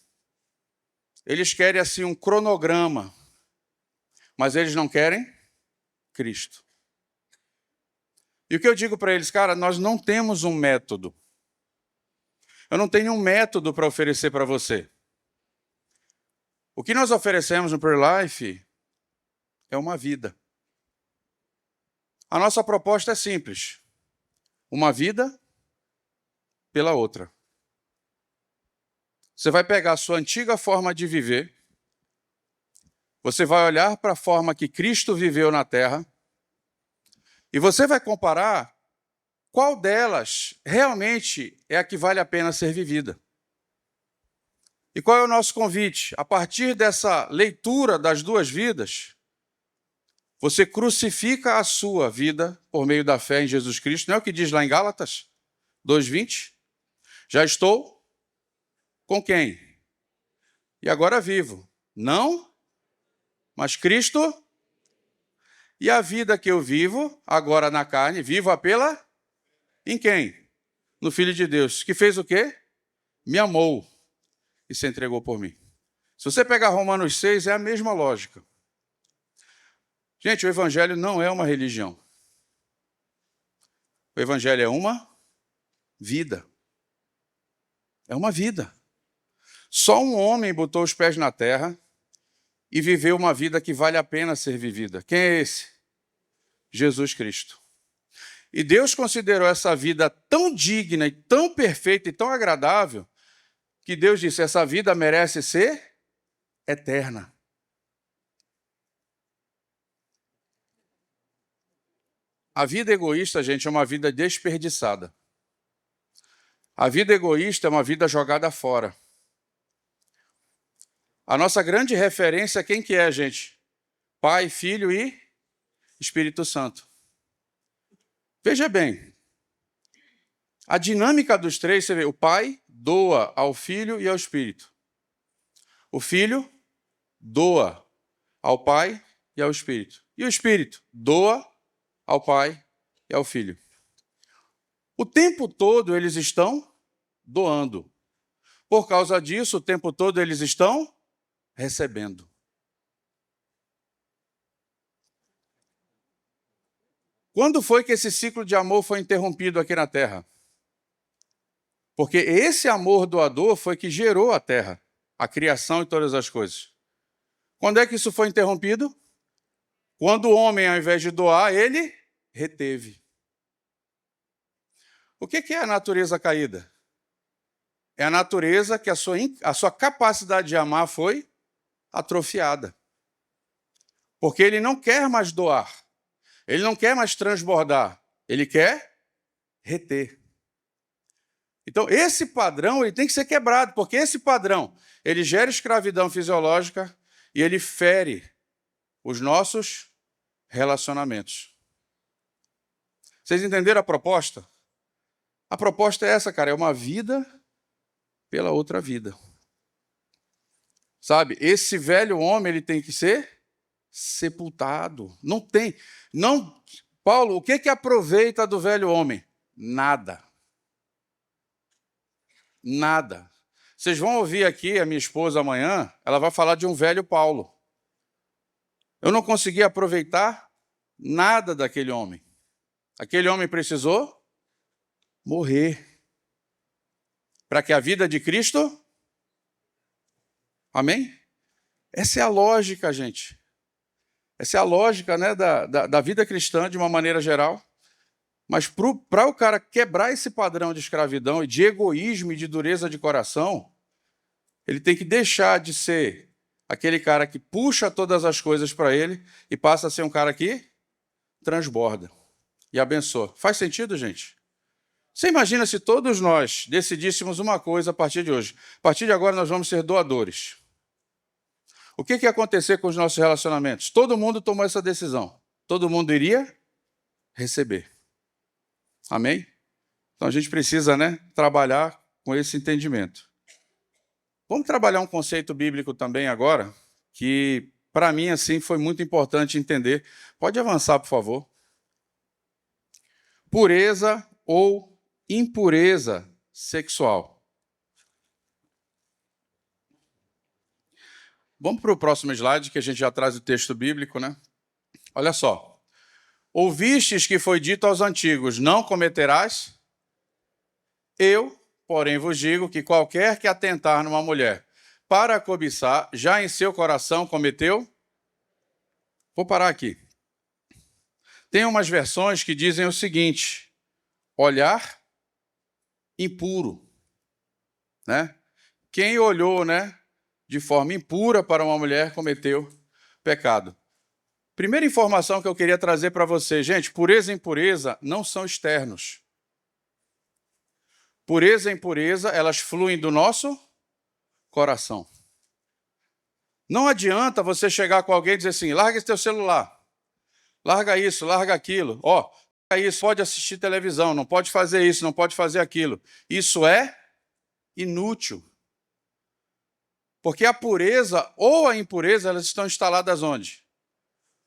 Eles querem, assim, um cronograma. Mas eles não querem Cristo. E o que eu digo para eles, cara, nós não temos um método. Eu não tenho um método para oferecer para você. O que nós oferecemos no Pure Life é uma vida. A nossa proposta é simples. Uma vida pela outra. Você vai pegar a sua antiga forma de viver, você vai olhar para a forma que Cristo viveu na Terra, e você vai comparar qual delas realmente é a que vale a pena ser vivida. E qual é o nosso convite? A partir dessa leitura das duas vidas, você crucifica a sua vida por meio da fé em Jesus Cristo. Não é o que diz lá em Gálatas 2:20? Já estou com quem? E agora vivo. Não, mas Cristo. E a vida que eu vivo, agora na carne, vivo-a pela... Em quem? No Filho de Deus, que fez o quê? Me amou e se entregou por mim. Se você pegar Romanos 6, é a mesma lógica. Gente, o Evangelho não é uma religião. O Evangelho é uma vida. É uma vida. Só um homem botou os pés na terra e viveu uma vida que vale a pena ser vivida. Quem é esse? Jesus Cristo. E Deus considerou essa vida tão digna e tão perfeita e tão agradável que Deus disse, essa vida merece ser eterna. A vida egoísta, gente, é uma vida desperdiçada. A vida egoísta é uma vida jogada fora. A nossa grande referência, quem que é, gente? Pai, Filho e Espírito Santo. Veja bem, a dinâmica dos três, você vê, o Pai doa ao Filho e ao Espírito. O Filho doa ao Pai e ao Espírito. E o Espírito doa ao Pai e ao Filho. O tempo todo eles estão doando. Por causa disso, o tempo todo eles estão recebendo. Quando foi que esse ciclo de amor foi interrompido aqui na Terra? Porque esse amor doador foi que gerou a Terra, a criação e todas as coisas. Quando é que isso foi interrompido? Quando o homem, ao invés de doar, ele reteve. O que é a natureza caída? É a natureza que a sua capacidade de amar foi atrofiada. Porque ele não quer mais doar. Ele não quer mais transbordar. Ele quer reter. Então, esse padrão ele tem que ser quebrado, porque esse padrão ele gera escravidão fisiológica e ele fere os nossos relacionamentos. Vocês entenderam a proposta? A proposta é essa, cara, é uma vida pela outra vida. Sabe? Esse velho homem, ele tem que ser sepultado. Não tem. Não. Paulo, o que que aproveita do velho homem? Nada. Nada. Vocês vão ouvir aqui a minha esposa amanhã, ela vai falar de um velho Paulo. Eu não consegui aproveitar nada daquele homem. Aquele homem precisou morrer para que a vida de Cristo... Amém? Essa é a lógica, gente. Essa é a lógica, né, da vida cristã, de uma maneira geral. Mas para o cara quebrar esse padrão de escravidão e de egoísmo e de dureza de coração, ele tem que deixar de ser aquele cara que puxa todas as coisas para ele e passa a ser um cara que transborda e abençoa. Faz sentido, gente? Você imagina se todos nós decidíssemos uma coisa a partir de hoje. A partir de agora nós vamos ser doadores. O que ia acontecer com os nossos relacionamentos? Todo mundo tomou essa decisão. Todo mundo iria receber. Amém? Então a gente precisa, né, trabalhar com esse entendimento. Vamos trabalhar um conceito bíblico também agora, que para mim assim foi muito importante entender. Pode avançar, por favor. Pureza ou impureza sexual. Vamos para o próximo slide, que a gente já traz o texto bíblico, né? Olha só. Ouvistes que foi dito aos antigos, não cometerás? Eu, porém, vos digo que qualquer que atentar numa mulher para a cobiçar, já em seu coração cometeu? Vou parar aqui. Tem umas versões que dizem o seguinte: olhar impuro, né? Quem olhou, né, de forma impura para uma mulher cometeu pecado. Primeira informação que eu queria trazer para vocês, gente, pureza e impureza não são externos. Pureza e impureza, elas fluem do nosso coração. Não adianta você chegar com alguém e dizer assim, larga esse teu celular, larga isso, larga aquilo, ó, isso, pode assistir televisão, não pode fazer isso, não pode fazer aquilo. Isso é inútil. Porque a pureza ou a impureza, elas estão instaladas onde?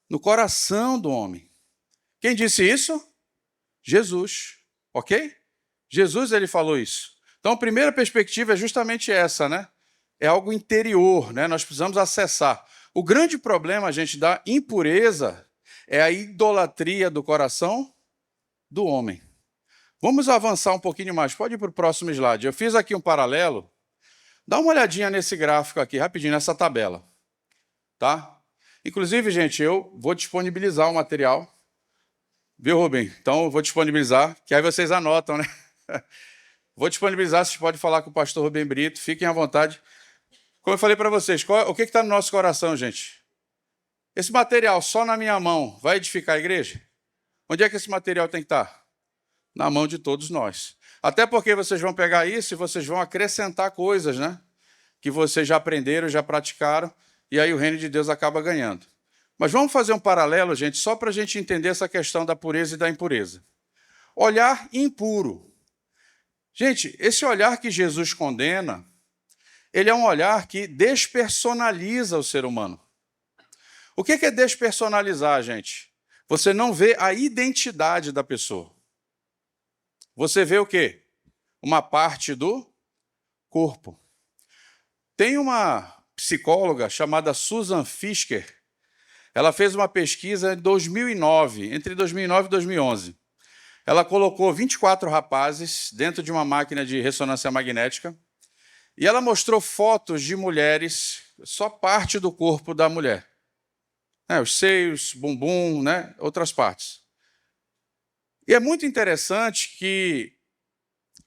No coração do homem. Quem disse isso? Jesus, ok? Jesus, ele falou isso. Então, a primeira perspectiva é justamente essa, né? É algo interior, né? Nós precisamos acessar. O grande problema, gente, da impureza é a idolatria do coração do homem. Vamos avançar um pouquinho mais. Pode ir para o próximo slide. Eu fiz aqui um paralelo. Dá uma olhadinha nesse gráfico aqui, rapidinho, nessa tabela. Tá? Inclusive, gente, eu vou disponibilizar o material. Viu, Rubem? Então, eu vou disponibilizar, que aí vocês anotam, né? Vou disponibilizar, vocês podem falar com o pastor Rubem Brito, fiquem à vontade. Como eu falei para vocês, o que está no nosso coração, gente? Esse material só na minha mão vai edificar a igreja? Onde é que esse material tem que estar? Na mão de todos nós. Até porque vocês vão pegar isso e vocês vão acrescentar coisas, né? Que vocês já aprenderam, já praticaram, e aí o reino de Deus acaba ganhando. Mas vamos fazer um paralelo, gente, só para a gente entender essa questão da pureza e da impureza. Olhar impuro. Gente, esse olhar que Jesus condena, ele é um olhar que despersonaliza o ser humano. O que é despersonalizar, gente? Você não vê a identidade da pessoa. Você vê o quê? Uma parte do corpo. Tem uma psicóloga chamada Susan Fisker. Ela fez uma pesquisa em 2009, entre 2009 e 2011. Ela colocou 24 rapazes dentro de uma máquina de ressonância magnética e ela mostrou fotos de mulheres, só parte do corpo da mulher. Os seios, bumbum, né? Outras partes. E é muito interessante que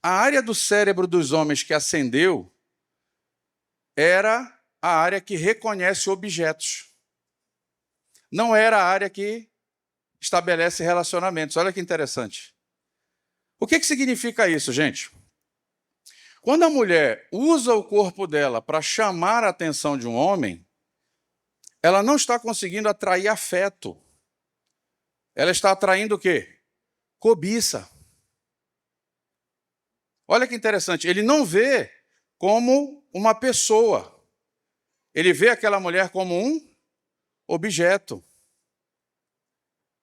a área do cérebro dos homens que acendeu era a área que reconhece objetos. Não era a área que estabelece relacionamentos. Olha que interessante. O que significa isso, gente? Quando a mulher usa o corpo dela para chamar a atenção de um homem, ela não está conseguindo atrair afeto. Ela está atraindo o quê? Cobiça. Olha que interessante, ele não vê como uma pessoa. Ele vê aquela mulher como um objeto.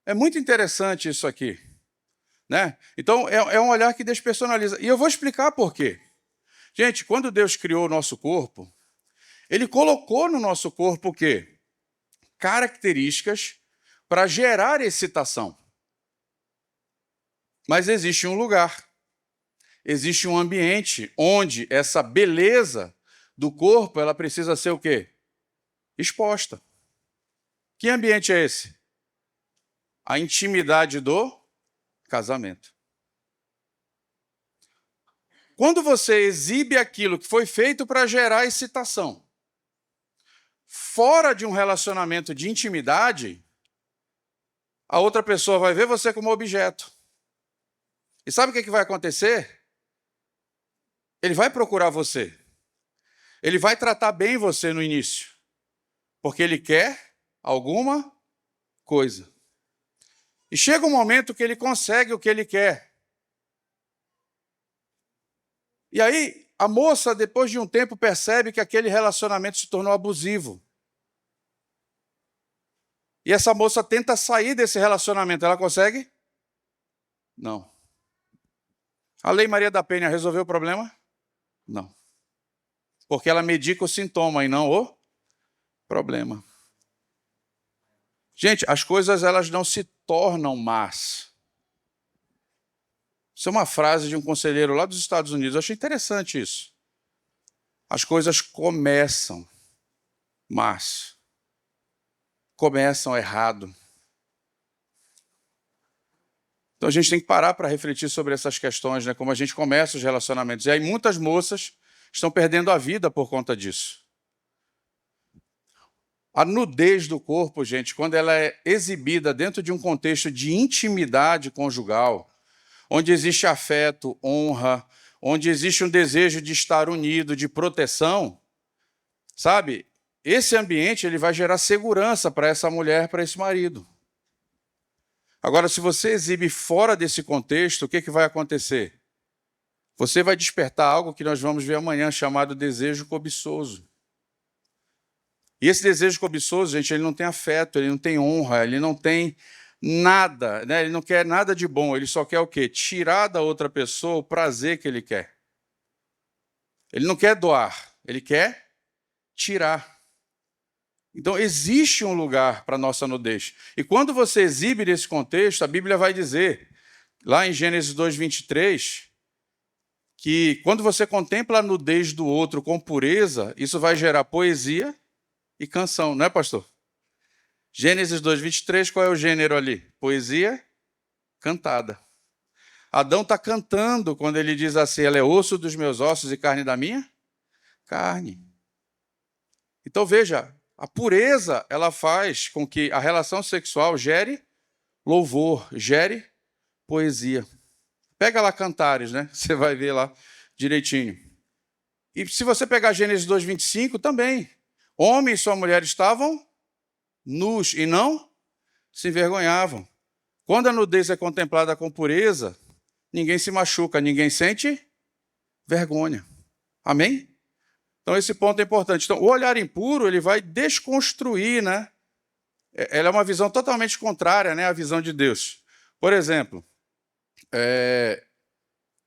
É muito interessante isso aqui, né? Então, é um olhar que despersonaliza. E eu vou explicar por quê. Gente, quando Deus criou o nosso corpo, Ele colocou no nosso corpo o quê? Características para gerar excitação. Mas existe um lugar, existe um ambiente onde essa beleza do corpo, ela precisa ser o quê? Exposta. Que ambiente é esse? A intimidade do casamento. Quando você exibe aquilo que foi feito para gerar excitação, fora de um relacionamento de intimidade, a outra pessoa vai ver você como objeto. E sabe o que vai acontecer? Ele vai procurar você. Ele vai tratar bem você no início, porque ele quer alguma coisa. E chega um momento que ele consegue o que ele quer. E aí, a moça, depois de um tempo, percebe que aquele relacionamento se tornou abusivo. E essa moça tenta sair desse relacionamento. Ela consegue? Não. A Lei Maria da Penha resolveu o problema? Não. Porque ela medica o sintoma e não o problema. Gente, as coisas elas não se tornam más. Isso é uma frase de um conselheiro lá dos Estados Unidos. Eu achei interessante isso. As coisas começam más. Começam errado. Então a gente tem que parar para refletir sobre essas questões, né? Como a gente começa os relacionamentos. E aí muitas moças estão perdendo a vida por conta disso. A nudez do corpo, gente, quando ela é exibida dentro de um contexto de intimidade conjugal, onde existe afeto, honra, onde existe um desejo de estar unido, de proteção, sabe? Esse ambiente ele vai gerar segurança para essa mulher, para esse marido. Agora, se você exibe fora desse contexto, o que vai acontecer? Você vai despertar algo que nós vamos ver amanhã, chamado desejo cobiçoso. E esse desejo cobiçoso, gente, ele não tem afeto, ele não tem honra, ele não tem nada, né? Ele não quer nada de bom, ele só quer o quê? Tirar da outra pessoa o prazer que ele quer. Ele não quer doar, ele quer tirar. Então, existe um lugar para a nossa nudez. E quando você exibe nesse contexto, a Bíblia vai dizer, lá em Gênesis 2:23, que quando você contempla a nudez do outro com pureza, isso vai gerar poesia e canção, não é, pastor? Gênesis 2:23, qual é o gênero ali? Poesia cantada. Adão está cantando quando ele diz assim, ela é osso dos meus ossos e carne da minha carne. Então, veja, a pureza, ela faz com que a relação sexual gere louvor, gere poesia. Pega lá Cantares, né? Você vai ver lá direitinho. E se você pegar Gênesis 2:25, também. Homem e sua mulher estavam nus e não se envergonhavam. Quando a nudez é contemplada com pureza, ninguém se machuca, ninguém sente vergonha. Amém? Então, esse ponto é importante. Então, o olhar impuro, ele vai desconstruir, né? Ela é uma visão totalmente contrária, né, à visão de Deus. Por exemplo,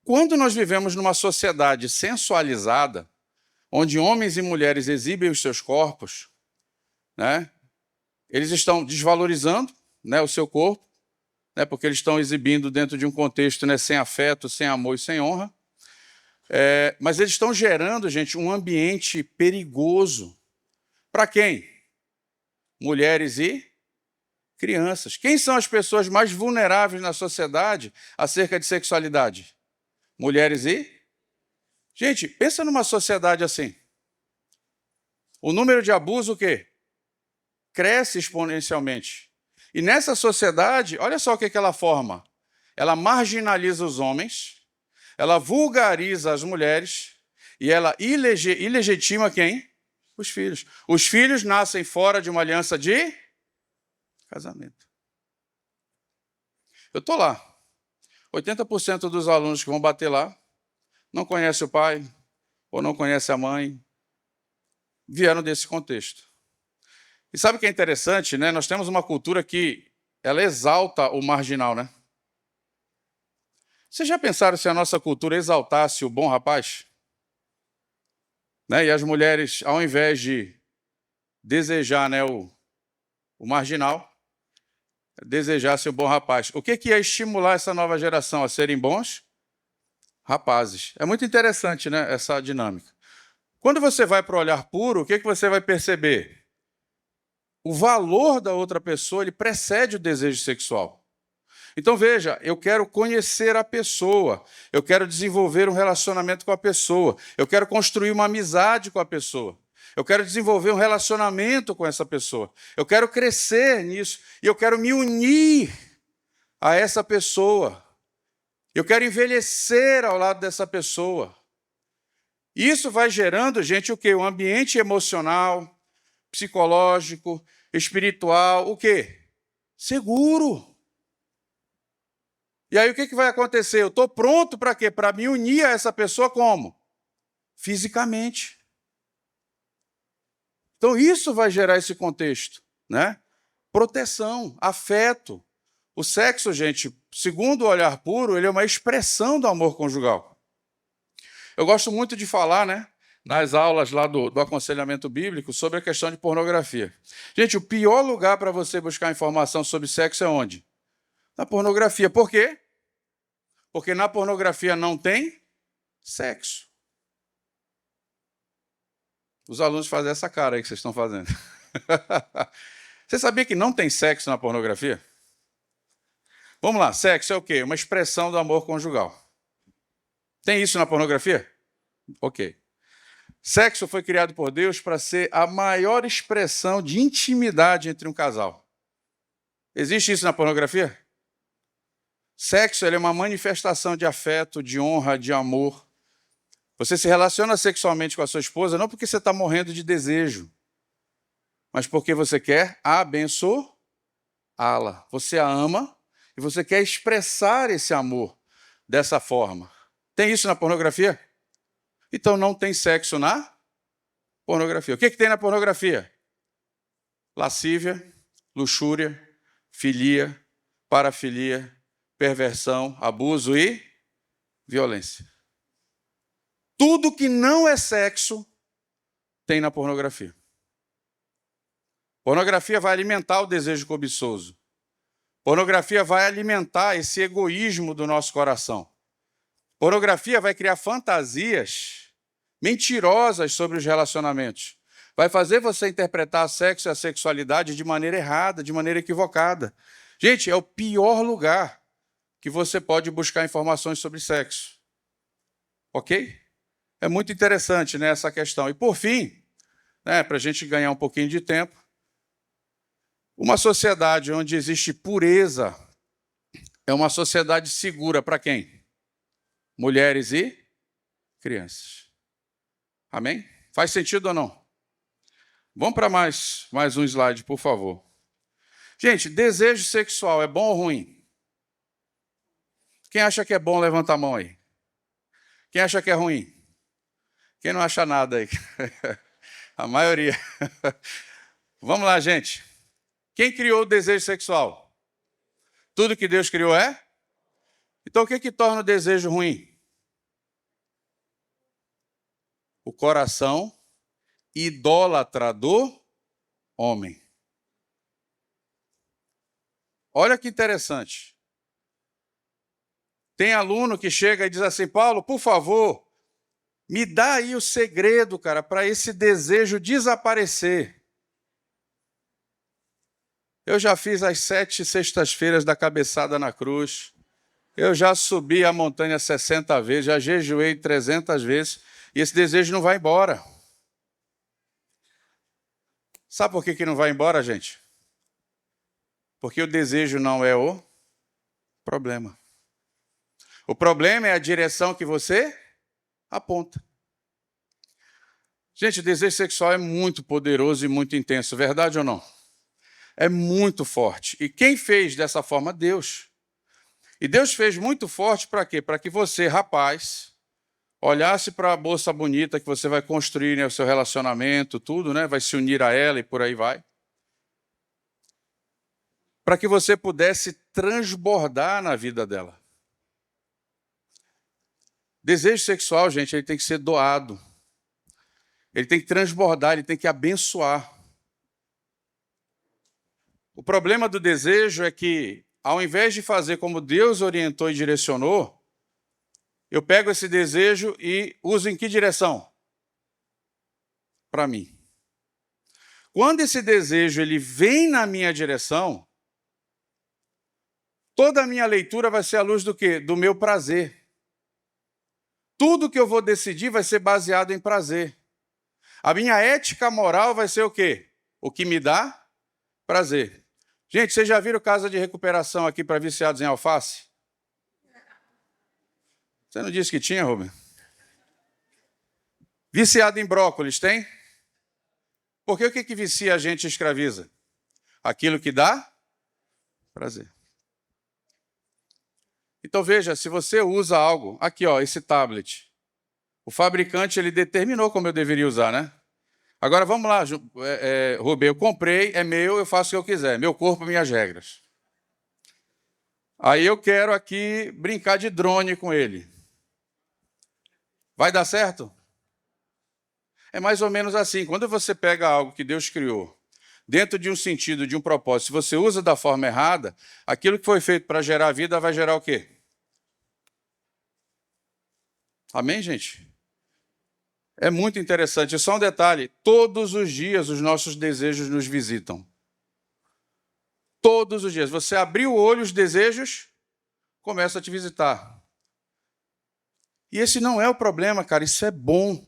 quando nós vivemos numa sociedade sensualizada, onde homens e mulheres exibem os seus corpos, né, eles estão desvalorizando, né, o seu corpo, né, porque eles estão exibindo dentro de um contexto, né, sem afeto, sem amor e sem honra. Mas eles estão gerando, gente, um ambiente perigoso. Para quem? Mulheres e crianças. Quem são as pessoas mais vulneráveis na sociedade acerca de sexualidade? Mulheres e... Gente, pensa numa sociedade assim. O número de abuso, o quê? Cresce exponencialmente. E nessa sociedade, olha só o que ela forma. Ela marginaliza os homens, ela vulgariza as mulheres e ela ilegitima quem? Os filhos. Os filhos nascem fora de uma aliança de casamento. Eu estou lá. 80% dos alunos que vão bater lá não conhece o pai ou não conhece a mãe, vieram desse contexto. E sabe o que é interessante, né? Nós temos uma cultura que ela exalta o marginal, né? Vocês já pensaram se a nossa cultura exaltasse o bom rapaz? Né? E as mulheres, ao invés de desejar, né, o marginal, desejassem o bom rapaz. O que ia estimular essa nova geração a serem bons rapazes? É muito interessante, né, essa dinâmica. Quando você vai para o olhar puro, o que você vai perceber? O valor da outra pessoa ele precede o desejo sexual. Então, veja, eu quero conhecer a pessoa, eu quero desenvolver um relacionamento com a pessoa, eu quero construir uma amizade com a pessoa, eu quero desenvolver um relacionamento com essa pessoa, eu quero crescer nisso e eu quero me unir a essa pessoa, eu quero envelhecer ao lado dessa pessoa. Isso vai gerando, gente, o quê? Um ambiente emocional, psicológico, espiritual, o quê? Seguro. E aí o que vai acontecer? Eu estou pronto para quê? Para me unir a essa pessoa como? Fisicamente. Então isso vai gerar esse contexto, né? Proteção, afeto. O sexo, gente, segundo o olhar puro, ele é uma expressão do amor conjugal. Eu gosto muito de falar, né? Nas aulas lá do aconselhamento bíblico sobre a questão de pornografia. Gente, o pior lugar para você buscar informação sobre sexo é onde? Na pornografia. Por quê? Porque na pornografia não tem sexo. Os alunos fazem essa cara aí que vocês estão fazendo. Você sabia que não tem sexo na pornografia? Vamos lá, sexo é o quê? Uma expressão do amor conjugal. Tem isso na pornografia? Ok. Sexo foi criado por Deus para ser a maior expressão de intimidade entre um casal. Existe isso na pornografia? Sexo é uma manifestação de afeto, de honra, de amor. Você se relaciona sexualmente com a sua esposa não porque você está morrendo de desejo, mas porque você quer abençoá-la. Você a ama e você quer expressar esse amor dessa forma. Tem isso na pornografia? Então não tem sexo na pornografia. O que tem na pornografia? Lascívia, luxúria, filia, parafilia, perversão, abuso e violência. Tudo que não é sexo tem na pornografia. Pornografia vai alimentar o desejo cobiçoso. Pornografia vai alimentar esse egoísmo do nosso coração. Pornografia vai criar fantasias mentirosas sobre os relacionamentos. Vai fazer você interpretar o sexo e a sexualidade de maneira errada, de maneira equivocada. Gente, é o pior lugar que você pode buscar informações sobre sexo. Ok? É muito interessante, né, essa questão. E, por fim, né, para a gente ganhar um pouquinho de tempo, uma sociedade onde existe pureza é uma sociedade segura para quem? Mulheres e crianças. Amém? Faz sentido ou não? Vamos para mais um slide, por favor. Gente, desejo sexual é bom ou ruim? Quem acha que é bom, levanta a mão aí. Quem acha que é ruim? Quem não acha nada aí? A maioria. Vamos lá, gente. Quem criou o desejo sexual? Tudo que Deus criou é? Então o que torna o desejo ruim? O coração idólatra do homem. Olha que interessante. Tem aluno que chega e diz assim, Paulo, por favor, me dá aí o segredo, cara, para esse desejo desaparecer. Eu já fiz as 7 sextas-feiras da cabeçada na cruz. Eu já subi a montanha 60 vezes, já jejuei 300 vezes, e esse desejo não vai embora. Sabe por que não vai embora, gente? Porque o desejo não é o problema. O problema é a direção que você aponta. Gente, o desejo sexual é muito poderoso e muito intenso, verdade ou não? É muito forte. E quem fez dessa forma? Deus. E Deus fez muito forte para quê? Para que você, rapaz, olhasse para a moça bonita que você vai construir, né, o seu relacionamento, tudo, né, vai se unir a ela e por aí vai, para que você pudesse transbordar na vida dela. Desejo sexual, gente, ele tem que ser doado. Ele tem que transbordar, ele tem que abençoar. O problema do desejo é que, ao invés de fazer como Deus orientou e direcionou, eu pego esse desejo e uso em que direção? Para mim. Quando esse desejo ele vem na minha direção, toda a minha leitura vai ser à luz do quê? Do meu prazer. Tudo que eu vou decidir vai ser baseado em prazer. A minha ética moral vai ser o quê? O que me dá prazer. Gente, vocês já viram casa de recuperação aqui para viciados em alface? Você não disse que tinha, Rubem? Viciado em brócolis, tem? Porque o que vicia a gente e escraviza? Aquilo que dá prazer. Então veja, se você usa algo, aqui ó, esse tablet, o fabricante ele determinou como eu deveria usar, né? Agora vamos lá, Rubem, eu comprei, é meu, eu faço o que eu quiser, meu corpo, minhas regras. Aí eu quero aqui brincar de drone com ele. Vai dar certo? É mais ou menos assim, quando você pega algo que Deus criou, dentro de um sentido, de um propósito, se você usa da forma errada, aquilo que foi feito para gerar vida vai gerar o quê? Amém, gente? É muito interessante. E só um detalhe, todos os dias os nossos desejos nos visitam. Todos os dias. Você abriu o olho, os desejos começam a te visitar. E esse não é o problema, cara, isso é bom.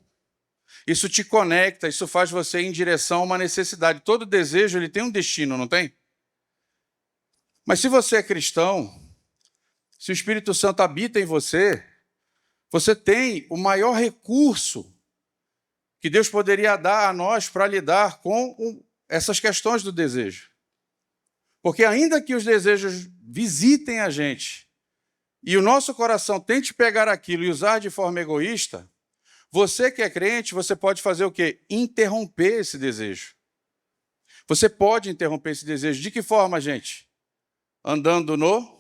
Isso te conecta, isso faz você ir em direção a uma necessidade. Todo desejo ele tem um destino, não tem? Mas se você é cristão, se o Espírito Santo habita em você, você tem o maior recurso que Deus poderia dar a nós para lidar com essas questões do desejo. Porque ainda que os desejos visitem a gente e o nosso coração tente pegar aquilo e usar de forma egoísta, você que é crente, você pode fazer o quê? Interromper esse desejo. Você pode interromper esse desejo. De que forma, gente? Andando no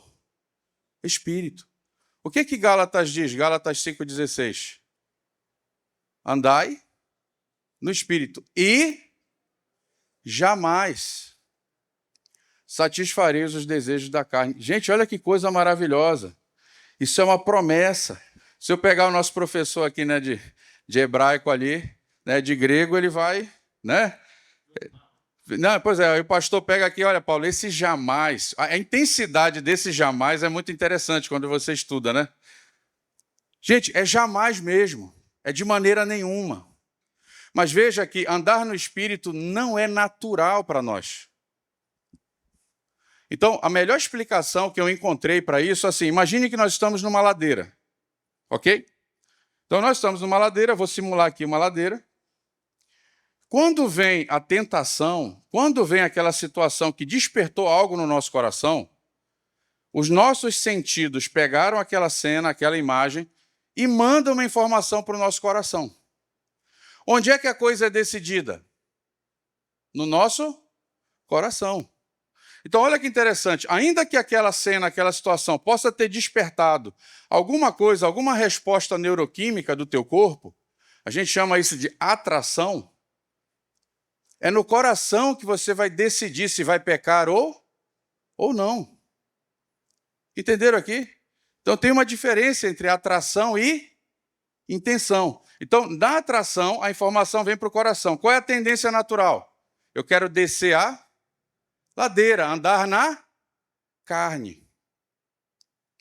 Espírito. O que Gálatas diz? Gálatas 5,16. Andai no Espírito e jamais satisfareis os desejos da carne. Gente, olha que coisa maravilhosa. Isso é uma promessa. Se eu pegar o nosso professor aqui, né, de hebraico ali, né, de grego, ele vai, né? Não, pois é, o pastor pega aqui, olha, Paulo, esse jamais, a intensidade desse jamais é muito interessante quando você estuda, né? Gente, é jamais mesmo, é de maneira nenhuma. Mas veja que andar no Espírito não é natural para nós. Então, a melhor explicação que eu encontrei para isso, assim, imagine que nós estamos numa ladeira, ok? Então, nós estamos numa ladeira, vou simular aqui uma ladeira. Quando vem a tentação, quando vem aquela situação que despertou algo no nosso coração, os nossos sentidos pegaram aquela cena, aquela imagem, e mandam uma informação para o nosso coração. Onde é que a coisa é decidida? No nosso coração. Então, olha que interessante, ainda que aquela cena, aquela situação possa ter despertado alguma coisa, alguma resposta neuroquímica do teu corpo, a gente chama isso de atração, é no coração que você vai decidir se vai pecar ou não. Entenderam aqui? Então, tem uma diferença entre atração e intenção. Então, na atração, a informação vem para o coração. Qual é a tendência natural? Eu quero descer a ladeira, andar na carne.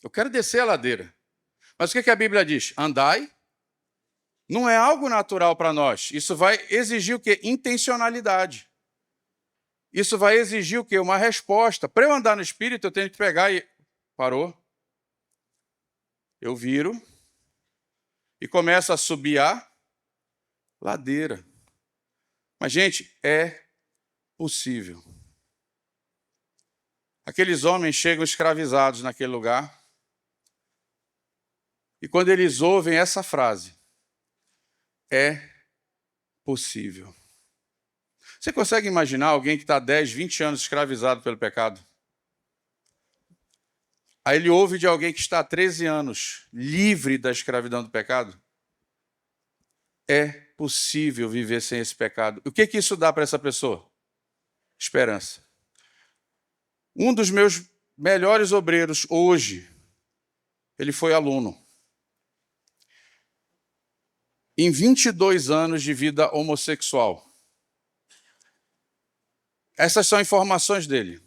Eu quero descer a ladeira. Mas o que a Bíblia diz? Andai. Não é algo natural para nós. Isso vai exigir o quê? Intencionalidade. Isso vai exigir o quê? Uma resposta. Para eu andar no Espírito, eu tenho que pegar e... Parou. Eu viro e começo a subir a ladeira. Mas, gente, é possível. Aqueles homens chegam escravizados naquele lugar. E quando eles ouvem essa frase, é possível. Você consegue imaginar alguém que está 10, 20 anos escravizado pelo pecado? Aí ele ouve de alguém que está há 13 anos livre da escravidão do pecado? É possível viver sem esse pecado. O que isso dá para essa pessoa? Esperança. Um dos meus melhores obreiros hoje, ele foi aluno. Em 22 anos de vida homossexual. Essas são informações dele.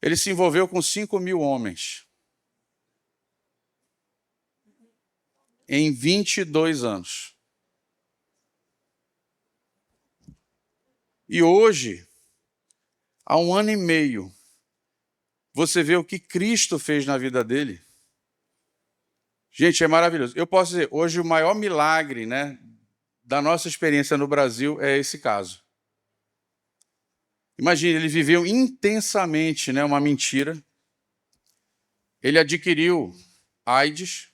Ele se envolveu com 5.000 homens. Em 22 anos. E hoje, há 1 ano e meio, você vê o que Cristo fez na vida dele. Gente, é maravilhoso. Eu posso dizer, hoje o maior milagre, né, da nossa experiência no Brasil é esse caso. Imagine, ele viveu intensamente, né, uma mentira. Ele adquiriu AIDS.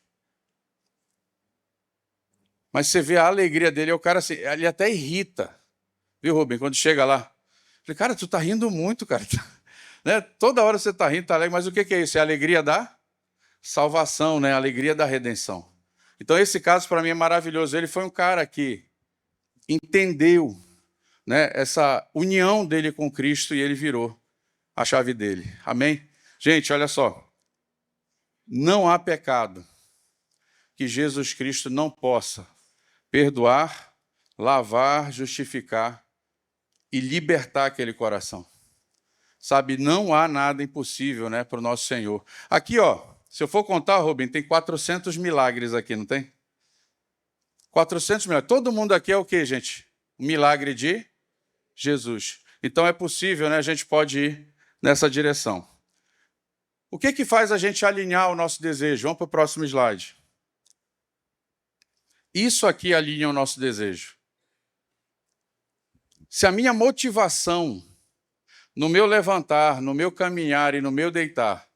Mas você vê a alegria dele, é o cara assim, ele até irrita. Viu, Rubem, quando chega lá? Eu falei, cara, tu tá rindo muito, cara. Né? Toda hora você tá rindo, tá alegre, mas o que é isso? É a alegria da salvação, né? A alegria da redenção. Então, esse caso, para mim, é maravilhoso. Ele foi um cara que entendeu, né, essa união dele com Cristo e ele virou a chave dele. Amém? Gente, olha só. Não há pecado que Jesus Cristo não possa perdoar, lavar, justificar e libertar aquele coração. Sabe, não há nada impossível, né, para o nosso Senhor. Aqui, ó, se eu for contar, Rubem, tem 400 milagres aqui, não tem? 400 milagres. Todo mundo aqui é o quê, gente? O milagre de Jesus. Então é possível, né? A gente pode ir nessa direção. O que faz a gente alinhar o nosso desejo? Vamos para o próximo slide. Isso aqui alinha o nosso desejo. Se a minha motivação no meu levantar, no meu caminhar e no meu deitar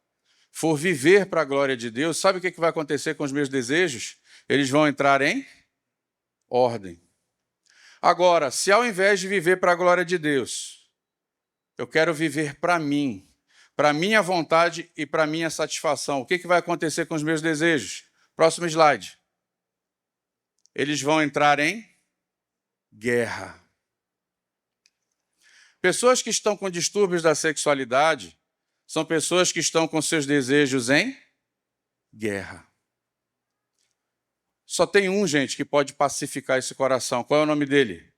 for viver para a glória de Deus, sabe o que vai acontecer com os meus desejos? Eles vão entrar em ordem. Agora, se ao invés de viver para a glória de Deus, eu quero viver para mim, para a minha vontade e para a minha satisfação, o que vai acontecer com os meus desejos? Próximo slide. Eles vão entrar em guerra. Pessoas que estão com distúrbios da sexualidade são pessoas que estão com seus desejos em guerra. Só tem um, gente, que pode pacificar esse coração. Qual é o nome dele?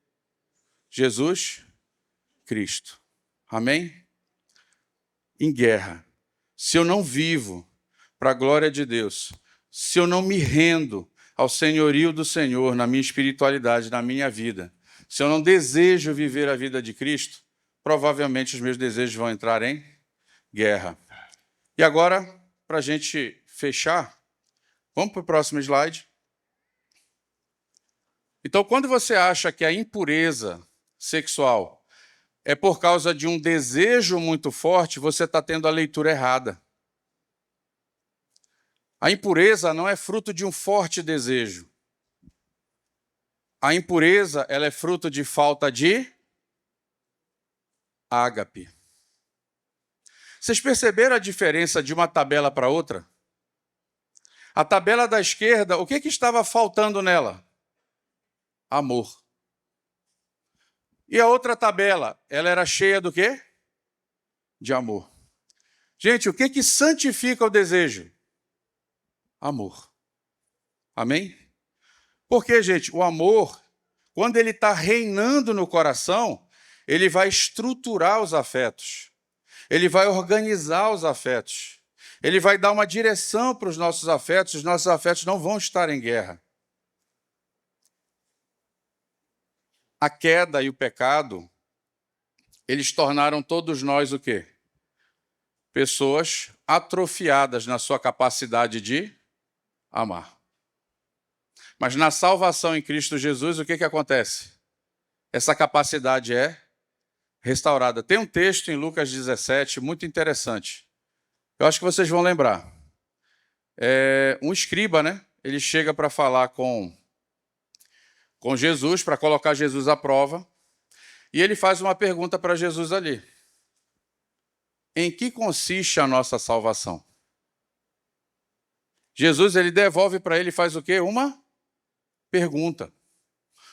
Jesus Cristo. Amém? Em guerra. Se eu não vivo para a glória de Deus, se eu não me rendo ao senhorio do Senhor na minha espiritualidade, na minha vida, se eu não desejo viver a vida de Cristo, provavelmente os meus desejos vão entrar em guerra. E agora, para a gente fechar, vamos para o próximo slide. Então, quando você acha que a impureza sexual é por causa de um desejo muito forte, você está tendo a leitura errada. A impureza não é fruto de um forte desejo. A impureza, ela é fruto de falta de ágape. Vocês perceberam a diferença de uma tabela para outra? A tabela da esquerda, o que estava faltando nela? Amor. E a outra tabela, ela era cheia do quê? De amor. Gente, o que santifica o desejo? Amor. Amém? Porque, gente, o amor, quando ele está reinando no coração, ele vai estruturar os afetos. Ele vai organizar os afetos. Ele vai dar uma direção para os nossos afetos não vão estar em guerra. A queda e o pecado, eles tornaram todos nós o quê? Pessoas atrofiadas na sua capacidade de amar. Mas na salvação em Cristo Jesus, o que acontece? Essa capacidade é restaurada. Tem um texto em Lucas 17 muito interessante. Eu acho que vocês vão lembrar. Um escriba, né? Ele chega para falar com com Jesus, para colocar Jesus à prova, e ele faz uma pergunta para Jesus ali. Em que consiste a nossa salvação? Jesus, ele devolve para ele e faz o quê? Uma pergunta.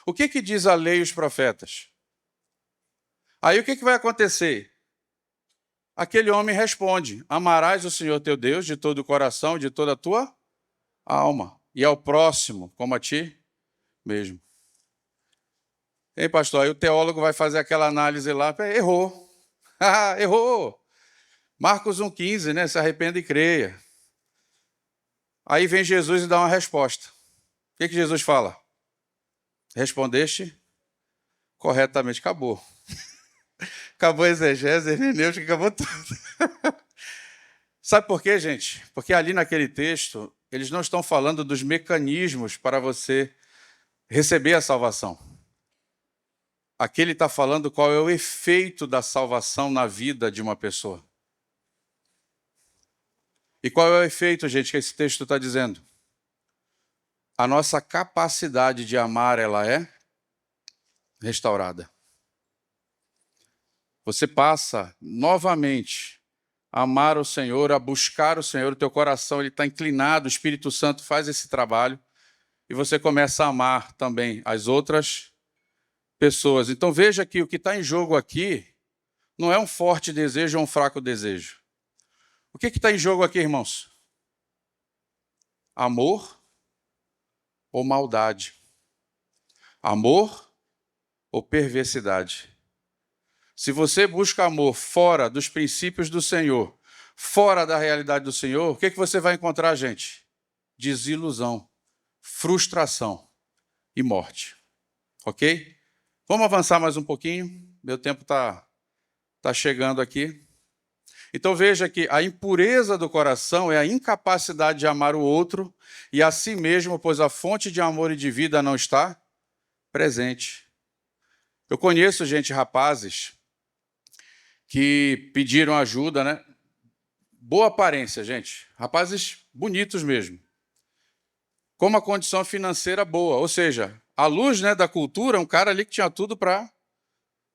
O que diz a lei e os profetas? Aí o que vai acontecer? Aquele homem responde: amarás o Senhor teu Deus de todo o coração, de toda a tua alma, e ao próximo como a ti mesmo. Ei, pastor, aí o teólogo vai fazer aquela análise lá, errou. Errou. Marcos 1,15, né? Se arrependa e creia. Aí vem Jesus e dá uma resposta. O que Jesus fala? Respondeste corretamente. Acabou. Acabou a exegese, a hermenêutica, acabou tudo. Sabe por quê, gente? Porque ali naquele texto, eles não estão falando dos mecanismos para você receber a salvação. Aqui ele está falando qual é o efeito da salvação na vida de uma pessoa. E qual é o efeito, gente, que esse texto está dizendo? A nossa capacidade de amar, ela é restaurada. Você passa novamente a amar o Senhor, a buscar o Senhor, o teu coração ele está inclinado, o Espírito Santo faz esse trabalho, e você começa a amar também as outras pessoas. Então veja que o que está em jogo aqui não é um forte desejo ou um fraco desejo. O que está em jogo aqui, irmãos? Amor ou maldade? Amor ou perversidade? Se você busca amor fora dos princípios do Senhor, fora da realidade do Senhor, o que você vai encontrar, gente? Desilusão, frustração e morte. Ok? Vamos avançar mais um pouquinho? Meu tempo está chegando aqui. Então veja que a impureza do coração é a incapacidade de amar o outro e a si mesmo, pois a fonte de amor e de vida não está presente. Eu conheço, gente, rapazes que pediram ajuda, né? Boa aparência, gente. Rapazes bonitos mesmo. Com uma condição financeira boa. Ou seja, à luz, né, da cultura, um cara ali que tinha tudo para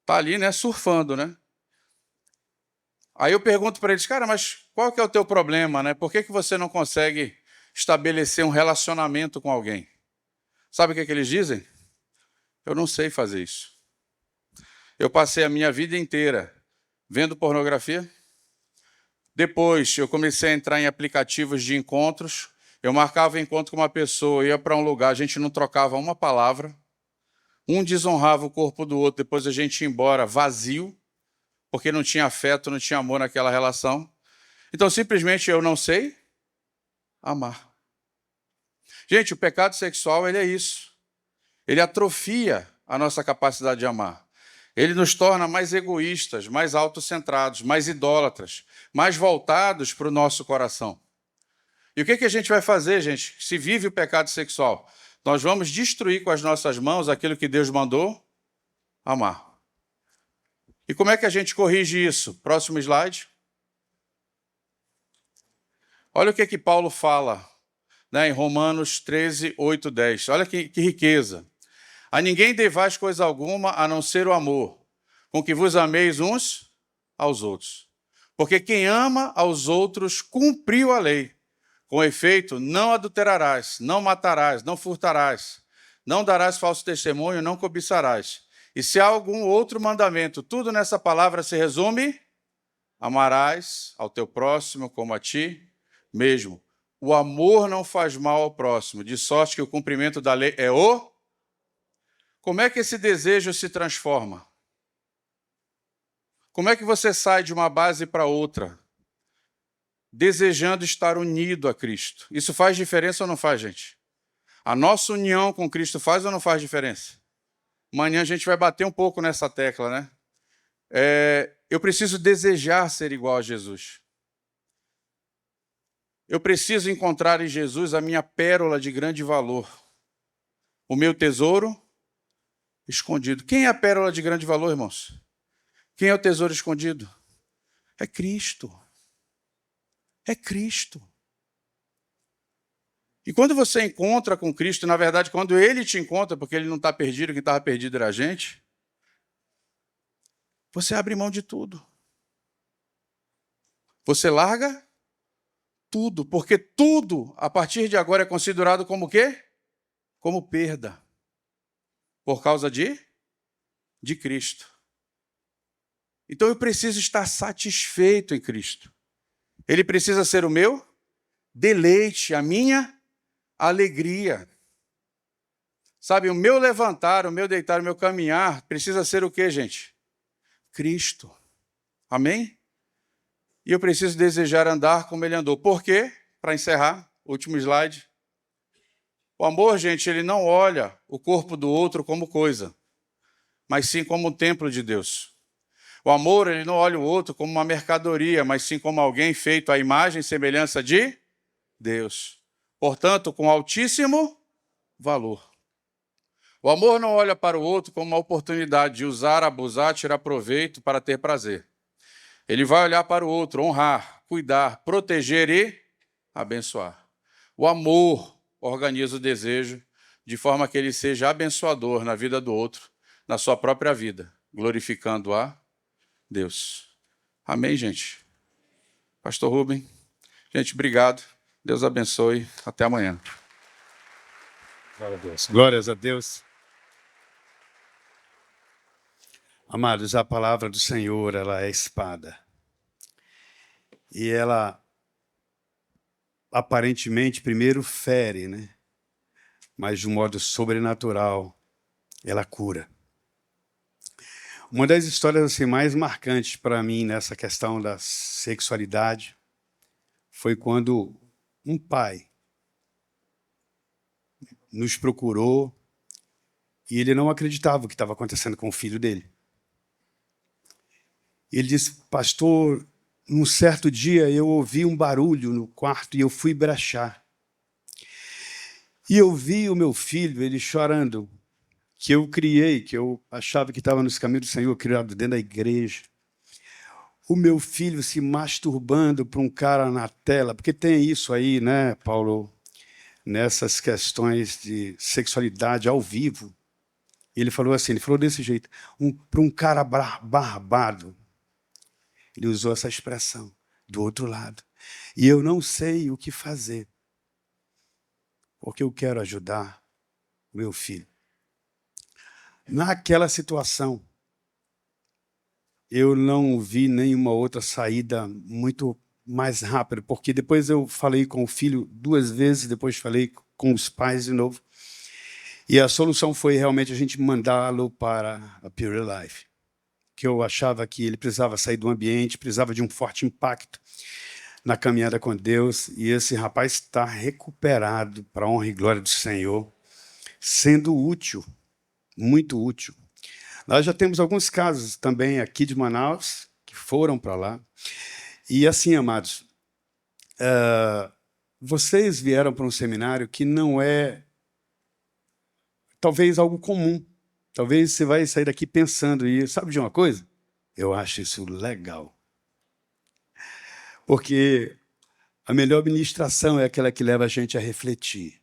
estar ali, né, surfando, né? Aí eu pergunto para eles, cara, mas qual que é o teu problema, né? Por que você não consegue estabelecer um relacionamento com alguém? Sabe o que eles dizem? Eu não sei fazer isso. Eu passei a minha vida inteira vendo pornografia. Depois eu comecei a entrar em aplicativos de encontros. Eu marcava encontro com uma pessoa, ia para um lugar, a gente não trocava uma palavra. Um desonrava o corpo do outro, depois a gente ia embora vazio, porque não tinha afeto, não tinha amor naquela relação. Então, simplesmente, eu não sei amar. Gente, o pecado sexual, ele é isso. Ele atrofia a nossa capacidade de amar. Ele nos torna mais egoístas, mais autocentrados, mais idólatras, mais voltados para o nosso coração. E o que a gente vai fazer, gente, se vive o pecado sexual? Nós vamos destruir com as nossas mãos aquilo que Deus mandou amar. E como é que a gente corrige isso? Próximo slide. Olha o que Paulo fala, né, em Romanos 13, 8, 10. Olha que riqueza. A ninguém devais coisa alguma a não ser o amor, com que vos ameis uns aos outros. Porque quem ama aos outros cumpriu a lei. Com efeito, não adulterarás, não matarás, não furtarás, não darás falso testemunho, não cobiçarás. E se há algum outro mandamento, tudo nessa palavra se resume: amarás ao teu próximo como a ti mesmo. O amor não faz mal ao próximo, de sorte que o cumprimento da lei é o... Como é que esse desejo se transforma? Como é que você sai de uma base para outra, desejando estar unido a Cristo? Isso faz diferença ou não faz, gente? A nossa união com Cristo faz ou não faz diferença? Amanhã a gente vai bater um pouco nessa tecla, né? Eu preciso desejar ser igual a Jesus. Eu preciso encontrar em Jesus a minha pérola de grande valor. O meu tesouro escondido. Quem é a pérola de grande valor, irmãos? Quem é o tesouro escondido? É Cristo. É Cristo. E quando você encontra com Cristo, na verdade, quando Ele te encontra, porque Ele não está perdido, quem estava perdido era a gente, você abre mão de tudo. Você larga tudo, porque tudo, a partir de agora, é considerado como o quê? Como perda. Por causa de Cristo. Então eu preciso estar satisfeito em Cristo. Ele precisa ser o meu deleite, a minha alegria. Sabe, o meu levantar, o meu deitar, o meu caminhar precisa ser o quê, gente? Cristo. Amém? E eu preciso desejar andar como ele andou. Por quê? Para encerrar, último slide. O amor, gente, ele não olha o corpo do outro como coisa, mas sim como um templo de Deus. O amor, ele não olha o outro como uma mercadoria, mas sim como alguém feito à imagem e semelhança de Deus. Portanto, com altíssimo valor. O amor não olha para o outro como uma oportunidade de usar, abusar, tirar proveito para ter prazer. Ele vai olhar para o outro, honrar, cuidar, proteger e abençoar. O amor organiza o desejo de forma que ele seja abençoador na vida do outro, na sua própria vida, glorificando a Deus. Amém, gente? Pastor Rubem, gente, obrigado. Deus abençoe. Até amanhã. Glória a Deus. Glórias a Deus. Amados, a palavra do Senhor, ela é espada. E ela, aparentemente, primeiro fere, né? Mas de um modo sobrenatural, ela cura. Uma das histórias assim, mais marcantes para mim nessa questão da sexualidade foi quando um pai nos procurou e ele não acreditava o que estava acontecendo com o filho dele. Ele disse, pastor, num certo dia eu ouvi um barulho no quarto e eu fui brechar. E eu vi o meu filho, ele chorando, que eu criei, que eu achava que estava nos caminhos do Senhor, criado dentro da igreja. O meu filho se masturbando para um cara na tela, porque tem isso aí, né, Paulo, nessas questões de sexualidade ao vivo. Ele falou assim, ele falou desse jeito, para um cara barbado. Ele usou essa expressão, do outro lado. E eu não sei o que fazer, porque eu quero ajudar o meu filho. Naquela situação, eu não vi nenhuma outra saída muito mais rápida, porque depois eu falei com o filho 2 vezes, depois falei com os pais de novo, e a solução foi realmente a gente mandá-lo para a Pure Life, que eu achava que ele precisava sair do ambiente, precisava de um forte impacto na caminhada com Deus, e esse rapaz está recuperado para a honra e glória do Senhor, sendo útil, muito útil. Nós já temos alguns casos também aqui de Manaus, que foram para lá. E assim, amados, vocês vieram para um seminário que não é, talvez, algo comum. Talvez você vai sair daqui pensando, e sabe de uma coisa? Eu acho isso legal. Porque a melhor ministração é aquela que leva a gente a refletir.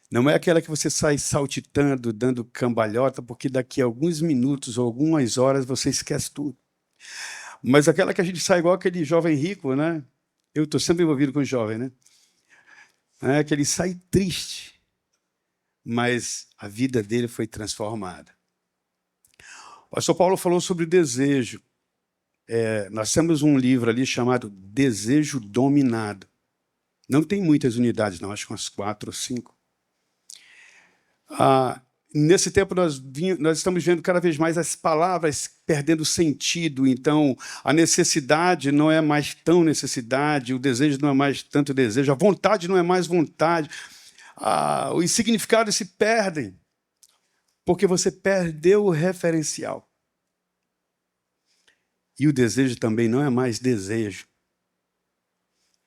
Não é aquela que você sai saltitando, dando cambalhota, porque daqui a alguns minutos ou algumas horas você esquece tudo. Mas aquela que a gente sai igual aquele jovem rico, né? Eu estou sempre envolvido com jovem, né? É que ele sai triste, mas a vida dele foi transformada. O pastor Paulo falou sobre o desejo. Nós temos um livro ali chamado Desejo Dominado. Não tem muitas unidades, não, acho que umas 4 ou 5. Nesse tempo, nós estamos vendo cada vez mais as palavras perdendo sentido. Então, a necessidade não é mais tão necessidade, o desejo não é mais tanto desejo, a vontade não é mais vontade. Os significados se perdem, porque você perdeu o referencial. E o desejo também não é mais desejo.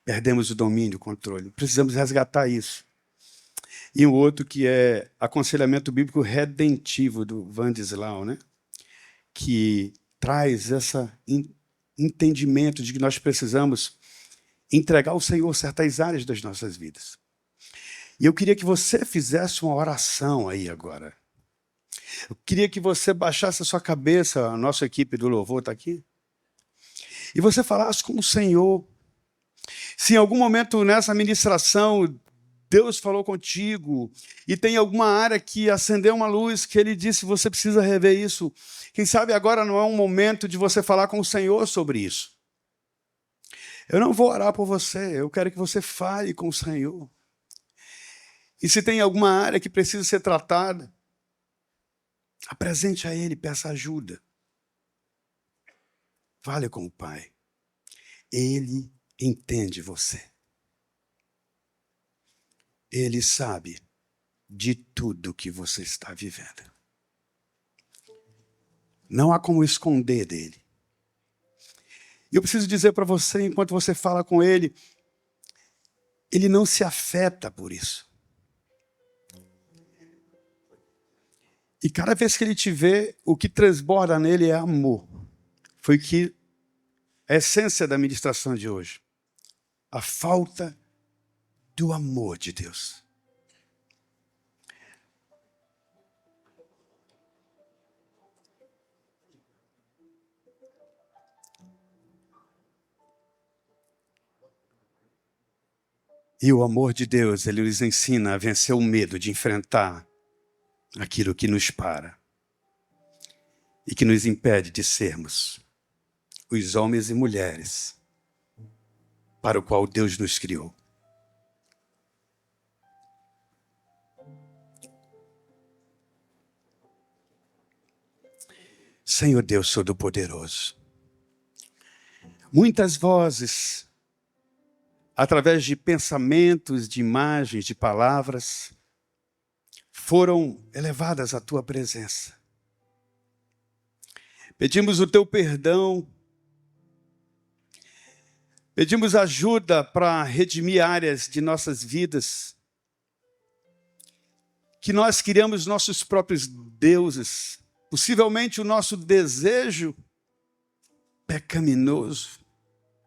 Perdemos o domínio, o controle. Precisamos resgatar isso. E o outro que é aconselhamento bíblico redentivo, do Vandislau, né? Que traz esse entendimento de que nós precisamos entregar ao Senhor certas áreas das nossas vidas. E eu queria que você fizesse uma oração aí agora. Eu queria que você baixasse a sua cabeça, a nossa equipe do louvor está aqui, e você falasse com o Senhor. Se em algum momento nessa ministração Deus falou contigo e tem alguma área que acendeu uma luz que Ele disse, você precisa rever isso. Quem sabe agora não é um momento de você falar com o Senhor sobre isso. Eu não vou orar por você, eu quero que você fale com o Senhor. E se tem alguma área que precisa ser tratada, apresente a Ele, peça ajuda. Fale com o Pai. Ele entende você. Ele sabe de tudo que você está vivendo. Não há como esconder dele. E eu preciso dizer para você, enquanto você fala com ele, ele não se afeta por isso. E cada vez que ele te vê, o que transborda nele é amor. Foi que a essência da ministração de hoje. A falta do amor de Deus. E o amor de Deus, ele nos ensina a vencer o medo de enfrentar aquilo que nos para e que nos impede de sermos os homens e mulheres para o qual Deus nos criou. Senhor Deus Todo-Poderoso, muitas vozes, através de pensamentos, de imagens, de palavras, foram elevadas à Tua presença. Pedimos o Teu perdão, pedimos ajuda para redimir áreas de nossas vidas, que nós criamos nossos próprios deuses, possivelmente o nosso desejo pecaminoso,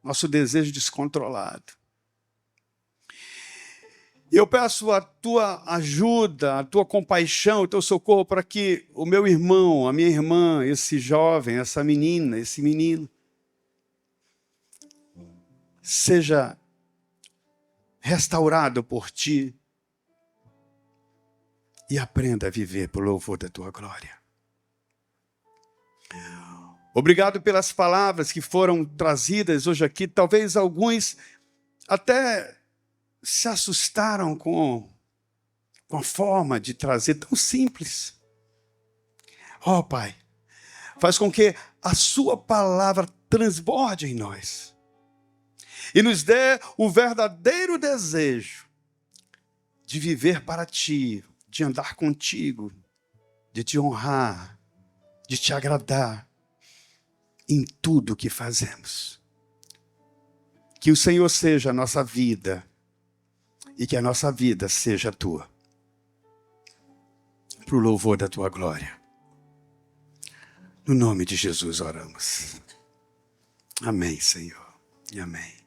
nosso desejo descontrolado. Eu peço a Tua ajuda, a Tua compaixão, o Teu socorro para que o meu irmão, a minha irmã, esse jovem, essa menina, esse menino, seja restaurado por Ti e aprenda a viver por louvor da Tua glória. Obrigado pelas palavras que foram trazidas hoje aqui. Talvez alguns até se assustaram com a forma de trazer tão simples. Ó Pai, faz com que a Sua palavra transborde em nós e nos dê o verdadeiro desejo de viver para Ti, de andar contigo, de Te honrar, de Te agradar em tudo que fazemos. Que o Senhor seja a nossa vida e que a nossa vida seja Tua, para o louvor da Tua glória. No nome de Jesus oramos. Amém, Senhor, e amém.